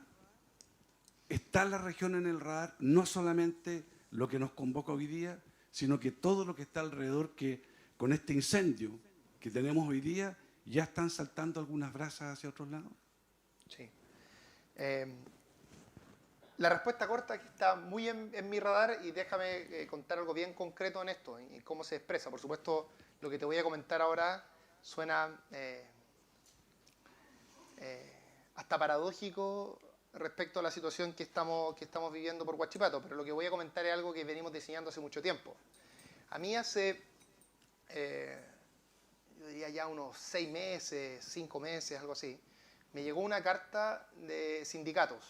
¿Está la región en el radar? No solamente lo que nos convoca hoy día, sino que todo lo que está alrededor, que con este incendio que tenemos hoy día, ¿ya están saltando algunas brasas hacia otros lados? Sí. La respuesta corta es que está muy en mi radar y déjame contar algo bien concreto en esto y cómo se expresa. Por supuesto, lo que te voy a comentar ahora suena hasta paradójico respecto a la situación que estamos viviendo por Huachipato, pero lo que voy a comentar es algo que venimos diseñando hace mucho tiempo. A mí hace, yo diría ya unos 6 meses, 5 meses, algo así, me llegó una carta de sindicatos,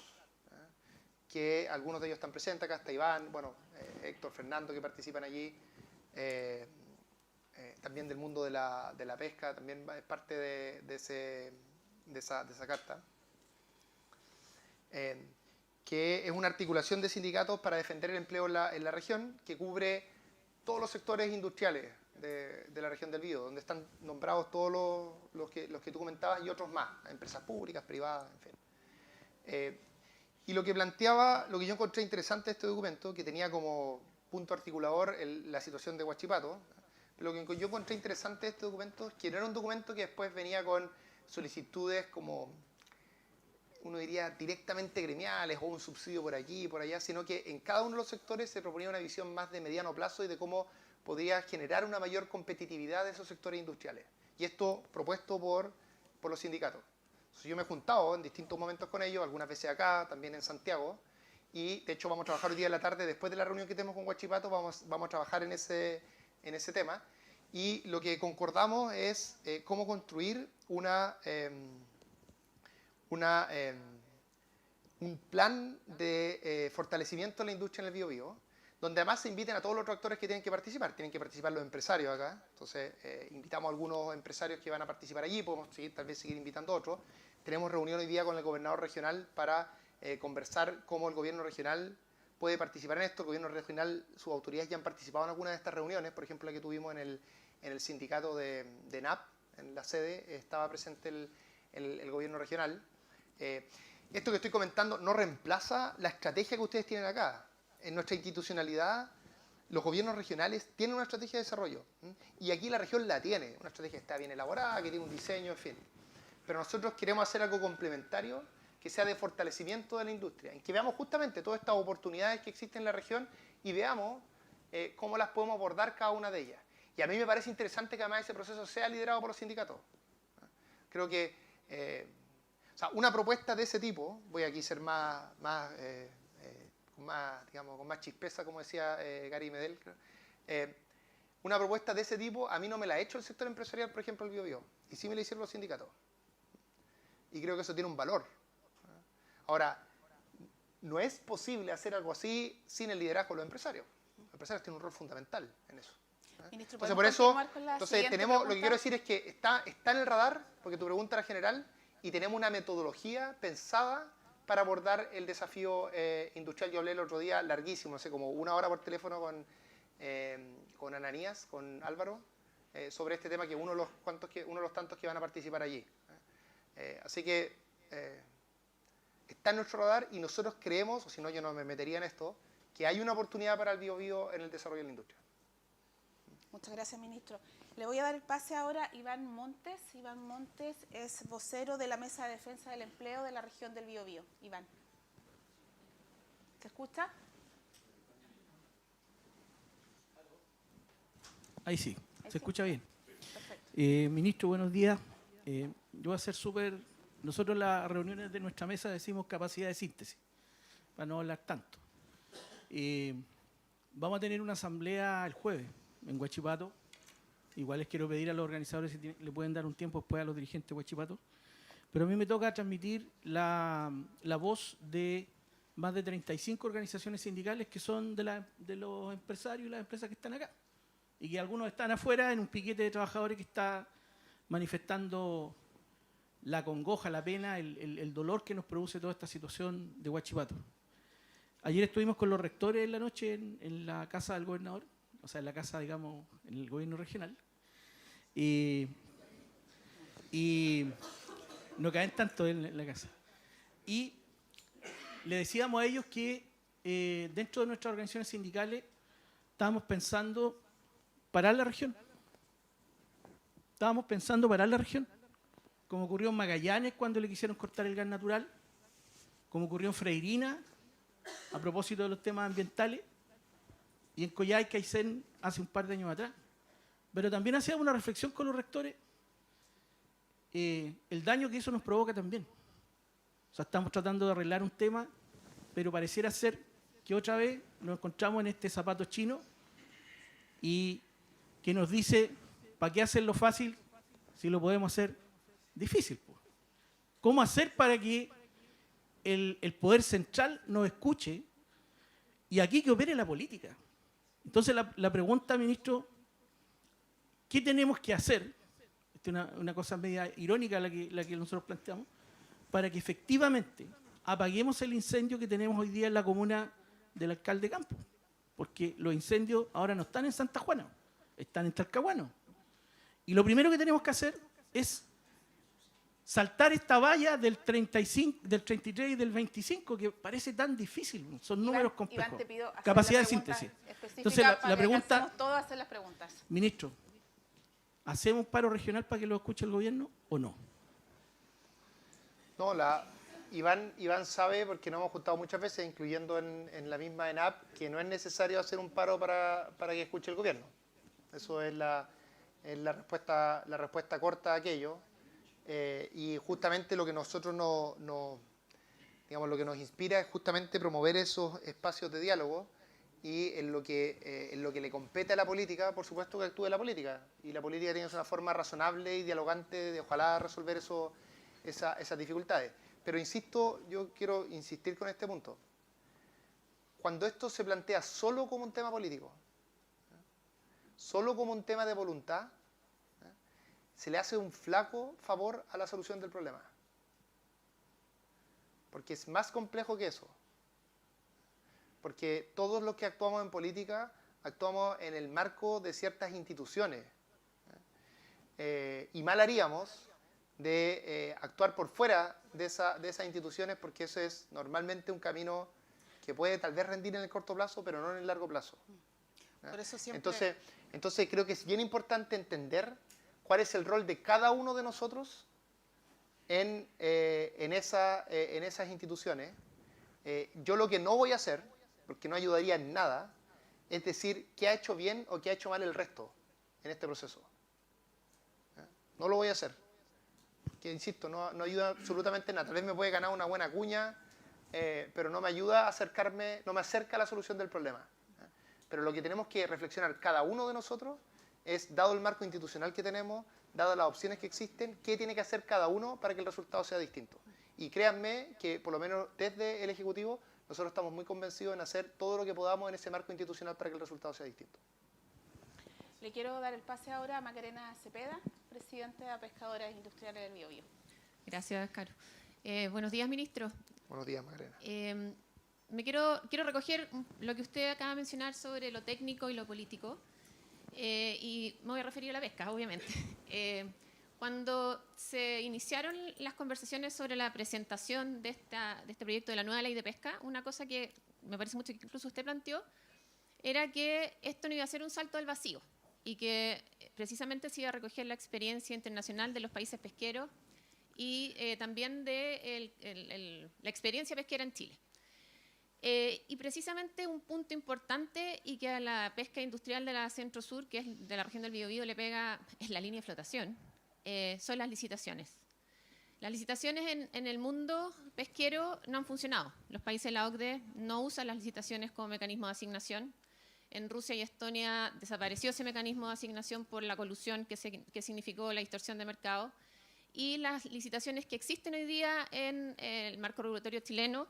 que algunos de ellos están presentes, acá está Iván, bueno, Héctor, Fernando, que participan allí, también del mundo de la pesca, también es parte de esa carta, que es una articulación de sindicatos para defender el empleo en la región, que cubre todos los sectores industriales de la región del Bío, donde están nombrados todos los que tú comentabas y otros más, empresas públicas, privadas, en fin. Y lo que yo encontré interesante de este documento, que tenía como punto articulador la situación de Huachipato, pero lo que yo encontré interesante de este documento es que no era un documento que después venía con solicitudes como, uno diría, directamente gremiales o un subsidio por aquí y por allá, sino que en cada uno de los sectores se proponía una visión más de mediano plazo y de cómo podría generar una mayor competitividad de esos sectores industriales. Y esto propuesto por los sindicatos. Yo me he juntado en distintos momentos con ellos, algunas veces acá, también en Santiago, y de hecho vamos a trabajar hoy día en la tarde, después de la reunión que tenemos con Huachipato, vamos a trabajar en ese tema, y lo que concordamos es cómo construir una un plan de fortalecimiento de la industria en el Biobío, donde además se inviten a todos los otros actores que tienen que participar. Tienen que participar los empresarios acá. Entonces, invitamos a algunos empresarios que van a participar allí, podemos tal vez seguir invitando a otros. Tenemos reunión hoy día con el gobernador regional para conversar cómo el gobierno regional puede participar en esto. El gobierno regional, sus autoridades ya han participado en algunas de estas reuniones, por ejemplo, la que tuvimos en el sindicato de NAP, en la sede, estaba presente el gobierno regional. Esto que estoy comentando no reemplaza la estrategia que ustedes tienen acá. En nuestra institucionalidad, los gobiernos regionales tienen una estrategia de desarrollo. Y aquí la región la tiene, una estrategia que está bien elaborada, que tiene un diseño, en fin. Pero nosotros queremos hacer algo complementario que sea de fortalecimiento de la industria, en que veamos justamente todas estas oportunidades que existen en la región y veamos cómo las podemos abordar cada una de ellas. Y a mí me parece interesante que además ese proceso sea liderado por los sindicatos. Creo que o sea, una propuesta de ese tipo, voy aquí a ser digamos, con más chispeza, como decía Gary Medel, una propuesta de ese tipo a mí no me la ha hecho el sector empresarial, por ejemplo, el Biobío, y sí me la hicieron los sindicatos. Y creo que eso tiene un valor. Ahora, no es posible hacer algo así sin el liderazgo de los empresarios. Los empresarios tienen un rol fundamental en eso. Ministro, Entonces, por eso, siguiente lo que pregunta? quiero decir es que está en el radar, porque tu pregunta era general, y tenemos una metodología pensada para abordar el desafío industrial. Yo hablé el otro día larguísimo, no sé, como 1 hora por teléfono con Ananías, con Álvaro, sobre este tema, que uno de los tantos que van a participar allí. Así que está en nuestro radar y nosotros creemos, o si no yo no me metería en esto, que hay una oportunidad para el Biobío en el desarrollo de la industria. Muchas gracias, ministro. Le voy a dar el pase ahora a Iván Montes. Iván Montes es vocero de la Mesa de Defensa del Empleo de la región del Biobío. Iván, ¿se escucha? Ahí sí, Ahí se sí. escucha bien. Perfecto. Ministro, buenos días. Yo voy a ser súper... Nosotros en las reuniones de nuestra mesa decimos capacidad de síntesis, para no hablar tanto. Vamos a tener una asamblea el jueves en Huachipato. Igual les quiero pedir a los organizadores si le pueden dar un tiempo después a los dirigentes de Huachipato. Pero a mí me toca transmitir la voz de más de 35 organizaciones sindicales que son de los empresarios y las empresas que están acá. Y que algunos están afuera en un piquete de trabajadores que está manifestando la congoja, la pena, el dolor que nos produce toda esta situación de Huachipato. Ayer estuvimos con los rectores en la noche en la casa del gobernador, o sea, en la casa, digamos, en el gobierno regional. Y no caen tanto en la casa. Y le decíamos a ellos que dentro de nuestras organizaciones sindicales estábamos pensando parar la región. Estábamos pensando parar la región, como ocurrió en Magallanes cuando le quisieron cortar el gas natural, como ocurrió en Freirina a propósito de los temas ambientales, y en Coyhaique, Aysén, hace un par de años atrás. Pero también hacíamos una reflexión con los rectores, el daño que eso nos provoca también. O sea, estamos tratando de arreglar un tema, pero pareciera ser que otra vez nos encontramos en este zapato chino y que nos dice, ¿para qué hacerlo fácil si lo podemos hacer difícil? ¿Cómo hacer para que el poder central nos escuche y aquí que opere la política? Entonces la pregunta, ministro, ¿qué tenemos que hacer? Esta es una cosa media irónica la que nosotros planteamos, para que efectivamente apaguemos el incendio que tenemos hoy día en la comuna del alcalde Campos. Porque los incendios ahora no están en Santa Juana, están en Talcahuano. Y lo primero que tenemos que hacer es saltar esta valla del 33 y del 25, que parece tan difícil, son números complejos. Iván, te pido hacer capacidad la de síntesis. Entonces, la pregunta, todos a hacer las preguntas. Ministro, ¿hacemos un paro regional para que lo escuche el gobierno o no? No, Iván sabe, porque nos hemos juntado muchas veces, incluyendo en la misma ENAP, que no es necesario hacer un paro para que escuche el gobierno. Eso es la respuesta corta a aquello. Y justamente lo que nosotros lo que nos inspira es justamente promover esos espacios de diálogo, y en lo que le compete a la política, por supuesto que actúe la política. Y la política tiene una forma razonable y dialogante de ojalá resolver esas dificultades. Pero insisto, yo quiero insistir con este punto. Cuando esto se plantea solo como un tema político, solo como un tema de voluntad, se le hace un flaco favor a la solución del problema. Porque es más complejo que eso. Porque todos los que actuamos en política actuamos en el marco de ciertas instituciones. Y mal haríamos de actuar por fuera de esas instituciones, porque eso es normalmente un camino que puede tal vez rendir en el corto plazo, pero no en el largo plazo. Por eso siempre... Entonces creo que es bien importante entender cuál es el rol de cada uno de nosotros en esas instituciones. Yo lo que no voy a hacer, porque no ayudaría en nada, es decir qué ha hecho bien o qué ha hecho mal el resto en este proceso. No lo voy a hacer. Que insisto, no ayuda absolutamente en nada. Tal vez me puede ganar una buena cuña, pero no me ayuda a acercarme, no me acerca a la solución del problema. Pero lo que tenemos que reflexionar cada uno de nosotros es, dado el marco institucional que tenemos, dadas las opciones que existen, qué tiene que hacer cada uno para que el resultado sea distinto. Y créanme que, por lo menos desde el Ejecutivo, nosotros estamos muy convencidos en hacer todo lo que podamos en ese marco institucional para que el resultado sea distinto. Le quiero dar el pase ahora a Macarena Cepeda, presidente de Pescadores Industriales del Biobío. Gracias, Caro. Buenos días, ministro. Buenos días, Macarena. Quiero recoger lo que usted acaba de mencionar sobre lo técnico y lo político, y me voy a referir a la pesca, obviamente. Cuando se iniciaron las conversaciones sobre la presentación de este proyecto de la nueva ley de pesca, una cosa que me parece mucho que incluso usted planteó, era que esto no iba a ser un salto al vacío y que precisamente se iba a recoger la experiencia internacional de los países pesqueros y también de la experiencia pesquera en Chile. Y precisamente un punto importante y que a la pesca industrial de la Centro-Sur, que es de la región del Biobío, le pega, es la línea de flotación, son las licitaciones. Las licitaciones en el mundo pesquero no han funcionado. Los países de la OCDE no usan las licitaciones como mecanismo de asignación. En Rusia y Estonia desapareció ese mecanismo de asignación por la colusión que significó la distorsión de mercado. Y las licitaciones que existen hoy día en el marco regulatorio chileno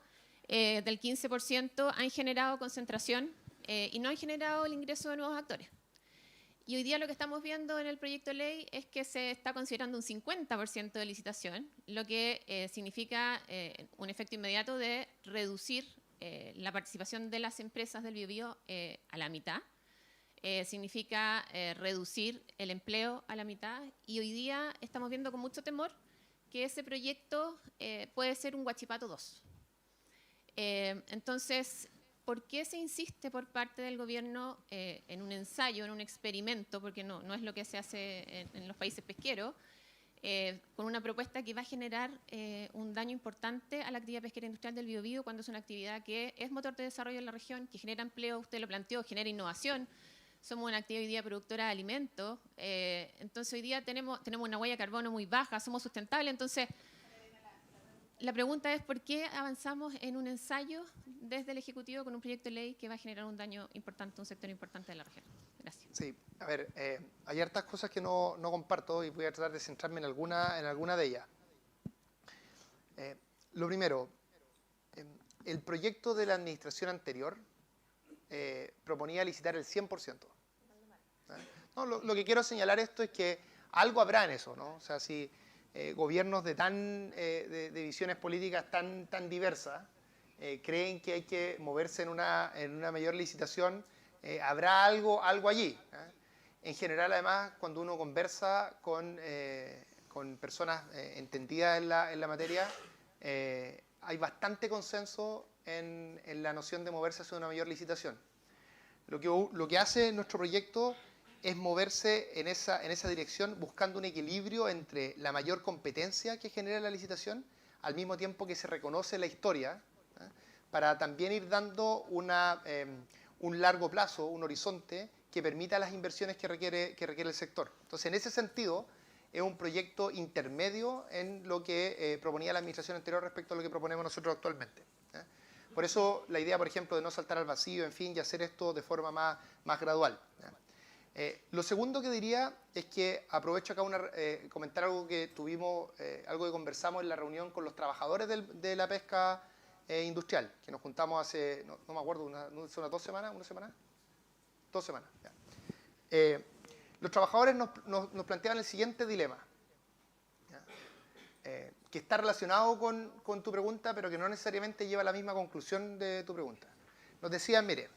del 15% han generado concentración y no han generado el ingreso de nuevos actores. Y hoy día lo que estamos viendo en el proyecto de ley es que se está considerando un 50% de licitación, lo que significa un efecto inmediato de reducir la participación de las empresas del Biobío a la mitad. Significa reducir el empleo a la mitad, y hoy día estamos viendo con mucho temor que ese proyecto puede ser un Huachipato 2. Entonces, ¿por qué se insiste por parte del gobierno en un ensayo, en un experimento, porque no es lo que se hace en los países pesqueros, con una propuesta que va a generar un daño importante a la actividad pesquera industrial del Biobío, cuando es una actividad que es motor de desarrollo en la región, que genera empleo, usted lo planteó, genera innovación? Somos una actividad hoy día productora de alimentos, entonces hoy día tenemos una huella de carbono muy baja, somos sustentables. Entonces, la pregunta es ¿por qué avanzamos en un ensayo desde el Ejecutivo con un proyecto de ley que va a generar un daño importante a un sector importante de la región? Gracias. Sí, a ver, hay hartas cosas que no comparto y voy a tratar de centrarme en alguna de ellas. Lo primero, el proyecto de la administración anterior proponía licitar el 100%. No, lo que quiero señalar esto es que algo habrá en eso, ¿no? O sea, si gobiernos de visiones políticas tan diversas creen que hay que moverse en una mayor licitación, habrá algo allí. En general, además, cuando uno conversa con personas entendidas en la materia, hay bastante consenso en la noción de moverse hacia una mayor licitación. Lo que hace nuestro proyecto es moverse en esa dirección, buscando un equilibrio entre la mayor competencia que genera la licitación, al mismo tiempo que se reconoce la historia, para también ir dando un largo plazo, un horizonte que permita las inversiones que requiere el sector. Entonces, en ese sentido, es un proyecto intermedio en lo que proponía la administración anterior respecto a lo que proponemos nosotros actualmente. Por eso la idea, por ejemplo, de no saltar al vacío, en fin, y hacer esto de forma más gradual. Lo segundo que diría es que aprovecho acá comentar algo que tuvimos, algo que conversamos en la reunión con los trabajadores de la pesca industrial, que nos juntamos hace, no me acuerdo, ¿son unas 2 semanas? ¿Una semana? 2 semanas, ya. Los trabajadores nos planteaban el siguiente dilema, ¿ya? Que está relacionado con tu pregunta, pero que no necesariamente lleva a la misma conclusión de tu pregunta. Nos decían, mire,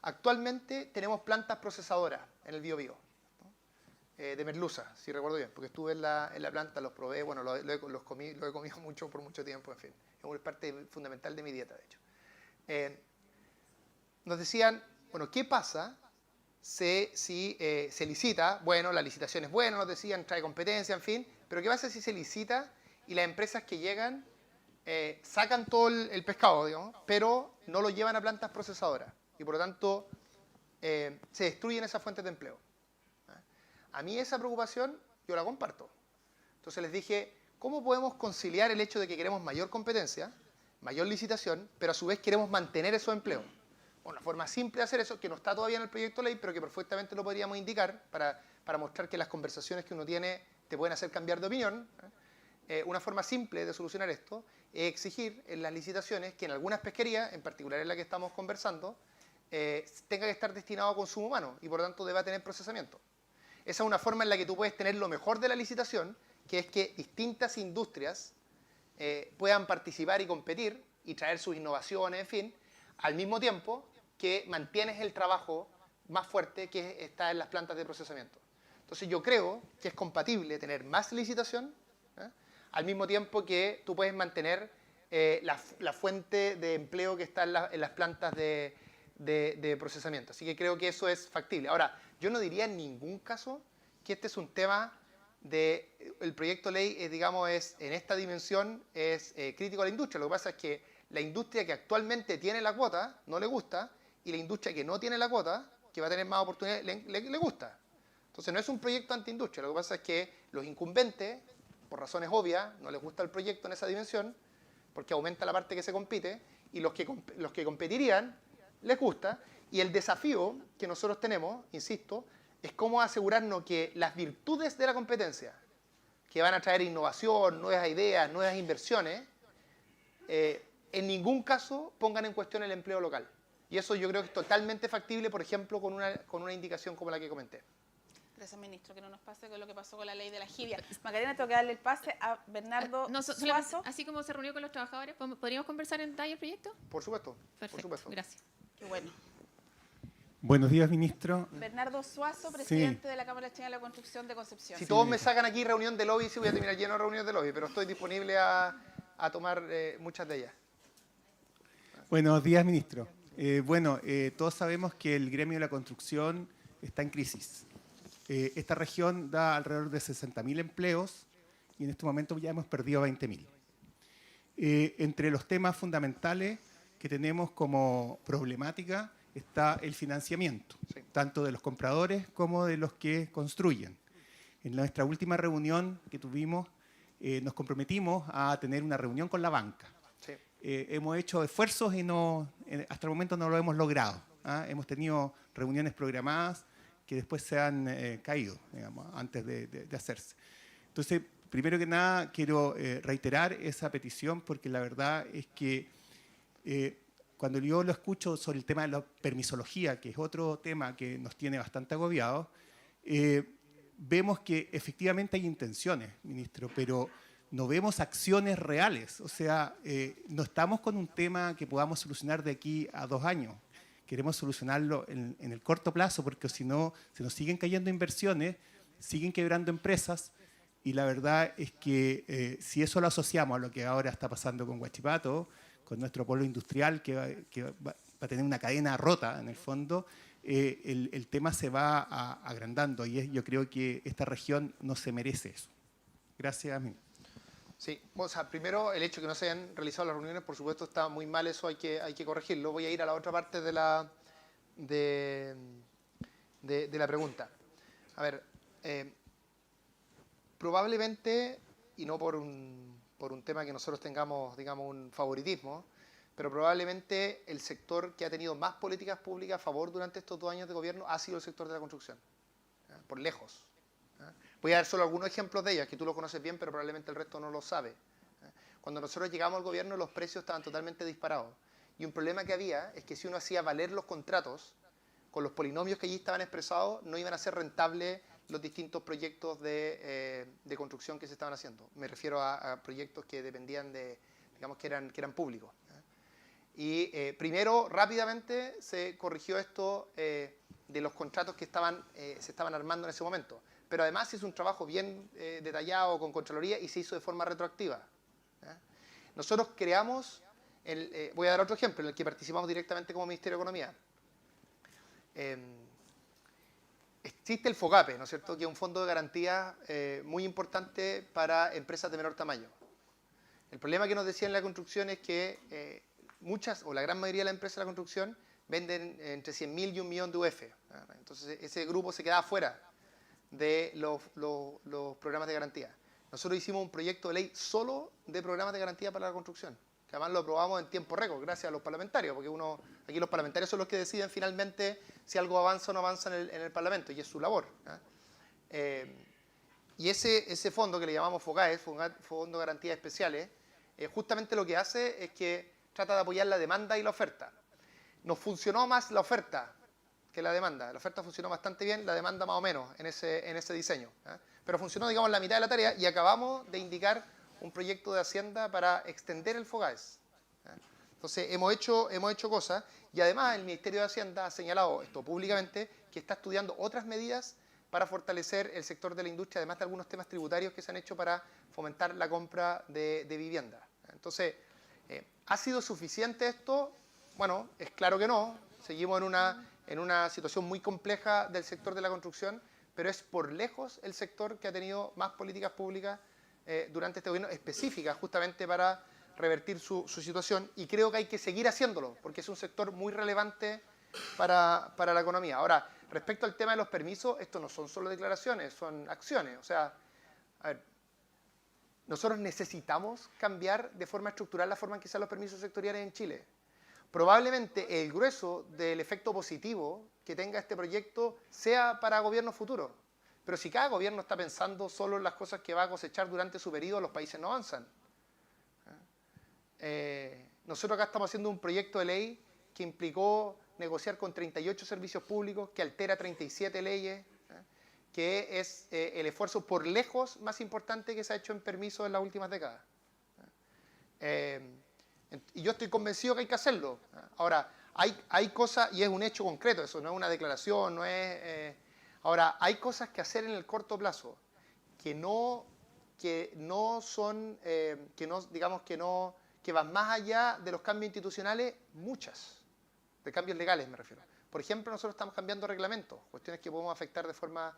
actualmente tenemos plantas procesadoras en el Biobío, ¿no? De merluza, si recuerdo bien, porque estuve en la planta, los probé, bueno, lo he comido mucho por mucho tiempo, en fin. Es una parte fundamental de mi dieta, de hecho. Nos decían, bueno, ¿qué pasa si se licita? Bueno, la licitación es buena, nos decían, trae competencia, en fin, pero ¿qué pasa si se licita y las empresas que llegan sacan todo el pescado, digamos, pero no lo llevan a plantas procesadoras? Y por lo tanto se destruyen esas fuentes de empleo. A mí esa preocupación yo la comparto. Entonces les dije, ¿cómo podemos conciliar el hecho de que queremos mayor competencia, mayor licitación, pero a su vez queremos mantener esos empleos? Bueno, una forma simple de hacer eso, que no está todavía en el proyecto de ley, pero que perfectamente lo podríamos indicar para mostrar que las conversaciones que uno tiene te pueden hacer cambiar de opinión. Una forma simple de solucionar esto es exigir en las licitaciones que en algunas pesquerías, en particular en la que estamos conversando, tenga que estar destinado a consumo humano y por lo tanto deba tener procesamiento. Esa es una forma en la que tú puedes tener lo mejor de la licitación, que es que distintas industrias puedan participar y competir y traer sus innovaciones, en fin, al mismo tiempo que mantienes el trabajo más fuerte que está en las plantas de procesamiento. Entonces yo creo que es compatible tener más licitación, al mismo tiempo que tú puedes mantener la fuente de empleo que está en las plantas de procesamiento. Así que creo que eso es factible. Ahora, yo no diría en ningún caso que este es un tema el proyecto de ley, digamos, en esta dimensión es crítico a la industria. Lo que pasa es que la industria que actualmente tiene la cuota no le gusta y la industria que no tiene la cuota, que va a tener más oportunidades, le gusta. Entonces no es un proyecto antiindustria. Lo que pasa es que los incumbentes, por razones obvias, no les gusta el proyecto en esa dimensión porque aumenta la parte que se compite y los que competirían les gusta. Y el desafío que nosotros tenemos, insisto, es cómo asegurarnos que las virtudes de la competencia, que van a traer innovación, nuevas ideas, nuevas inversiones, en ningún caso pongan en cuestión el empleo local. Y eso yo creo que es totalmente factible, por ejemplo, con una indicación como la que comenté. Gracias, ministro, que no nos pase con lo que pasó con la ley de la jibia. Macarena, tengo que darle el pase a Bernardo Suazo. Así como se reunió con los trabajadores, ¿podríamos conversar en detalle el proyecto? Por supuesto. Perfecto, por supuesto. Gracias. Qué bueno. Buenos días, ministro. Bernardo Suazo, presidente de la Cámara Chilena de la Construcción de Concepción. Si todos me sacan aquí reunión de lobby, sí voy a terminar lleno de reuniones de lobby, pero estoy disponible a tomar muchas de ellas. Buenos días, ministro. Todos sabemos que el gremio de la construcción está en crisis. Esta región da alrededor de 60.000 empleos y en este momento ya hemos perdido 20.000. Entre los temas fundamentales que tenemos como problemática está el financiamiento, sí, tanto de los compradores como de los que construyen. En nuestra última reunión que tuvimos, nos comprometimos a tener una reunión con la banca. Sí. Hemos hecho esfuerzos y hasta el momento no lo hemos logrado. Hemos tenido reuniones programadas que después se han caído, digamos, antes de hacerse. Entonces, primero que nada, quiero reiterar esa petición porque la verdad es que cuando yo lo escucho sobre el tema de la permisología, que es otro tema que nos tiene bastante agobiados, vemos que efectivamente hay intenciones, ministro, pero no vemos acciones reales. O sea, no estamos con un tema que podamos solucionar de aquí a 2 años. Queremos solucionarlo en el corto plazo, porque si no, se nos siguen cayendo inversiones, siguen quebrando empresas, y la verdad es que si eso lo asociamos a lo que ahora está pasando con Huachipato, con nuestro polo industrial que va a tener una cadena rota en el fondo, el tema se va agrandando y yo creo que esta región no se merece eso. Gracias. Sí, o sea, primero el hecho de que no se hayan realizado las reuniones, por supuesto, está muy mal, eso hay que corregirlo. Voy a ir a la otra parte de la pregunta. A ver, probablemente, y no por un tema que nosotros tengamos, digamos, un favoritismo, pero probablemente el sector que ha tenido más políticas públicas a favor durante estos 2 años de gobierno ha sido el sector de la construcción. por lejos. Voy a dar solo algunos ejemplos de ellas, que tú los conoces bien, pero probablemente el resto no lo sabe. Cuando nosotros llegamos al gobierno, los precios estaban totalmente disparados. Y un problema que había es que si uno hacía valer los contratos, con los polinomios que allí estaban expresados, no iban a ser rentables los distintos proyectos de construcción que se estaban haciendo. Me refiero a proyectos que dependían de, digamos, que eran públicos. Y primero, rápidamente, se corrigió esto de los contratos que se estaban armando en ese momento. Pero además se hizo un trabajo bien detallado con Contraloría y se hizo de forma retroactiva. Nosotros creamos, voy a dar otro ejemplo, en el que participamos directamente como Ministerio de Economía. Existe el FOGAPE, ¿no es cierto?, que es un fondo de garantía muy importante para empresas de menor tamaño. El problema que nos decían en la construcción es que muchas, o la gran mayoría de las empresas de la construcción, venden entre 100.000 y 1 millón de UF. Entonces ese grupo se quedaba fuera de los programas de garantía. Nosotros hicimos un proyecto de ley solo de programas de garantía para la construcción, que además lo aprobamos en tiempo récord, gracias a los parlamentarios, porque aquí los parlamentarios son los que deciden finalmente si algo avanza o no avanza en el Parlamento, y es su labor. Y ese fondo que le llamamos FOGAE, Fondo de Garantías Especiales, justamente lo que hace es que trata de apoyar la demanda y la oferta. Nos funcionó más la oferta que la demanda. La oferta funcionó bastante bien, la demanda más o menos en ese diseño. Pero funcionó, digamos, la mitad de la tarea y acabamos de indicar un proyecto de Hacienda para extender el FOGAES. Entonces, hemos hecho cosas y además el Ministerio de Hacienda ha señalado esto públicamente, que está estudiando otras medidas para fortalecer el sector de la industria, además de algunos temas tributarios que se han hecho para fomentar la compra de vivienda. Entonces, ¿ha sido suficiente esto? Bueno, es claro que no. Seguimos en una situación muy compleja del sector de la construcción, pero es por lejos el sector que ha tenido más políticas públicas durante este gobierno específicas justamente para revertir su situación, y creo que hay que seguir haciéndolo porque es un sector muy relevante para la economía. Ahora, respecto al tema de los permisos, esto no son solo declaraciones, son acciones. O sea, a ver, nosotros necesitamos cambiar de forma estructural la forma en que se dan los permisos sectoriales en Chile. Probablemente el grueso del efecto positivo que tenga este proyecto sea para gobiernos futuros. Pero si cada gobierno está pensando solo en las cosas que va a cosechar durante su periodo, los países no avanzan. Nosotros acá estamos haciendo un proyecto de ley que implicó negociar con 38 servicios públicos, que altera 37 leyes, que es el esfuerzo por lejos más importante que se ha hecho en permisos en las últimas décadas. Y yo estoy convencido que hay que hacerlo. Ahora, hay cosas, y es un hecho concreto, eso no es una declaración, no es... ahora, hay cosas que hacer en el corto plazo que van más allá de los cambios institucionales, muchas, de cambios legales me refiero. Por ejemplo, nosotros estamos cambiando reglamentos, cuestiones que podemos afectar de forma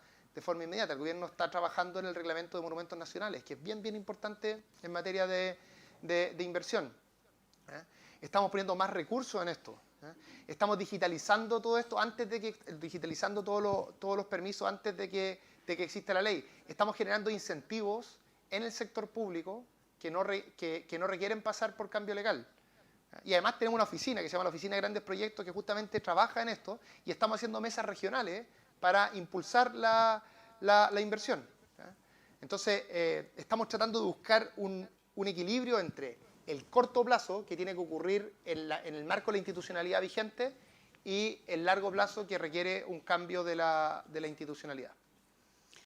inmediata. El gobierno está trabajando en el reglamento de monumentos nacionales, que es bien importante en materia de inversión. Estamos poniendo más recursos en esto. Estamos digitalizando todo esto digitalizando todos los permisos antes de que exista la ley. Estamos generando incentivos en el sector público que no requieren pasar por cambio legal. Y además tenemos una oficina que se llama la Oficina de Grandes Proyectos que justamente trabaja en esto, y estamos haciendo mesas regionales para impulsar la inversión. Entonces, estamos tratando de buscar un equilibrio entre el corto plazo, que tiene que ocurrir en el marco de la institucionalidad vigente, y el largo plazo, que requiere un cambio de la institucionalidad.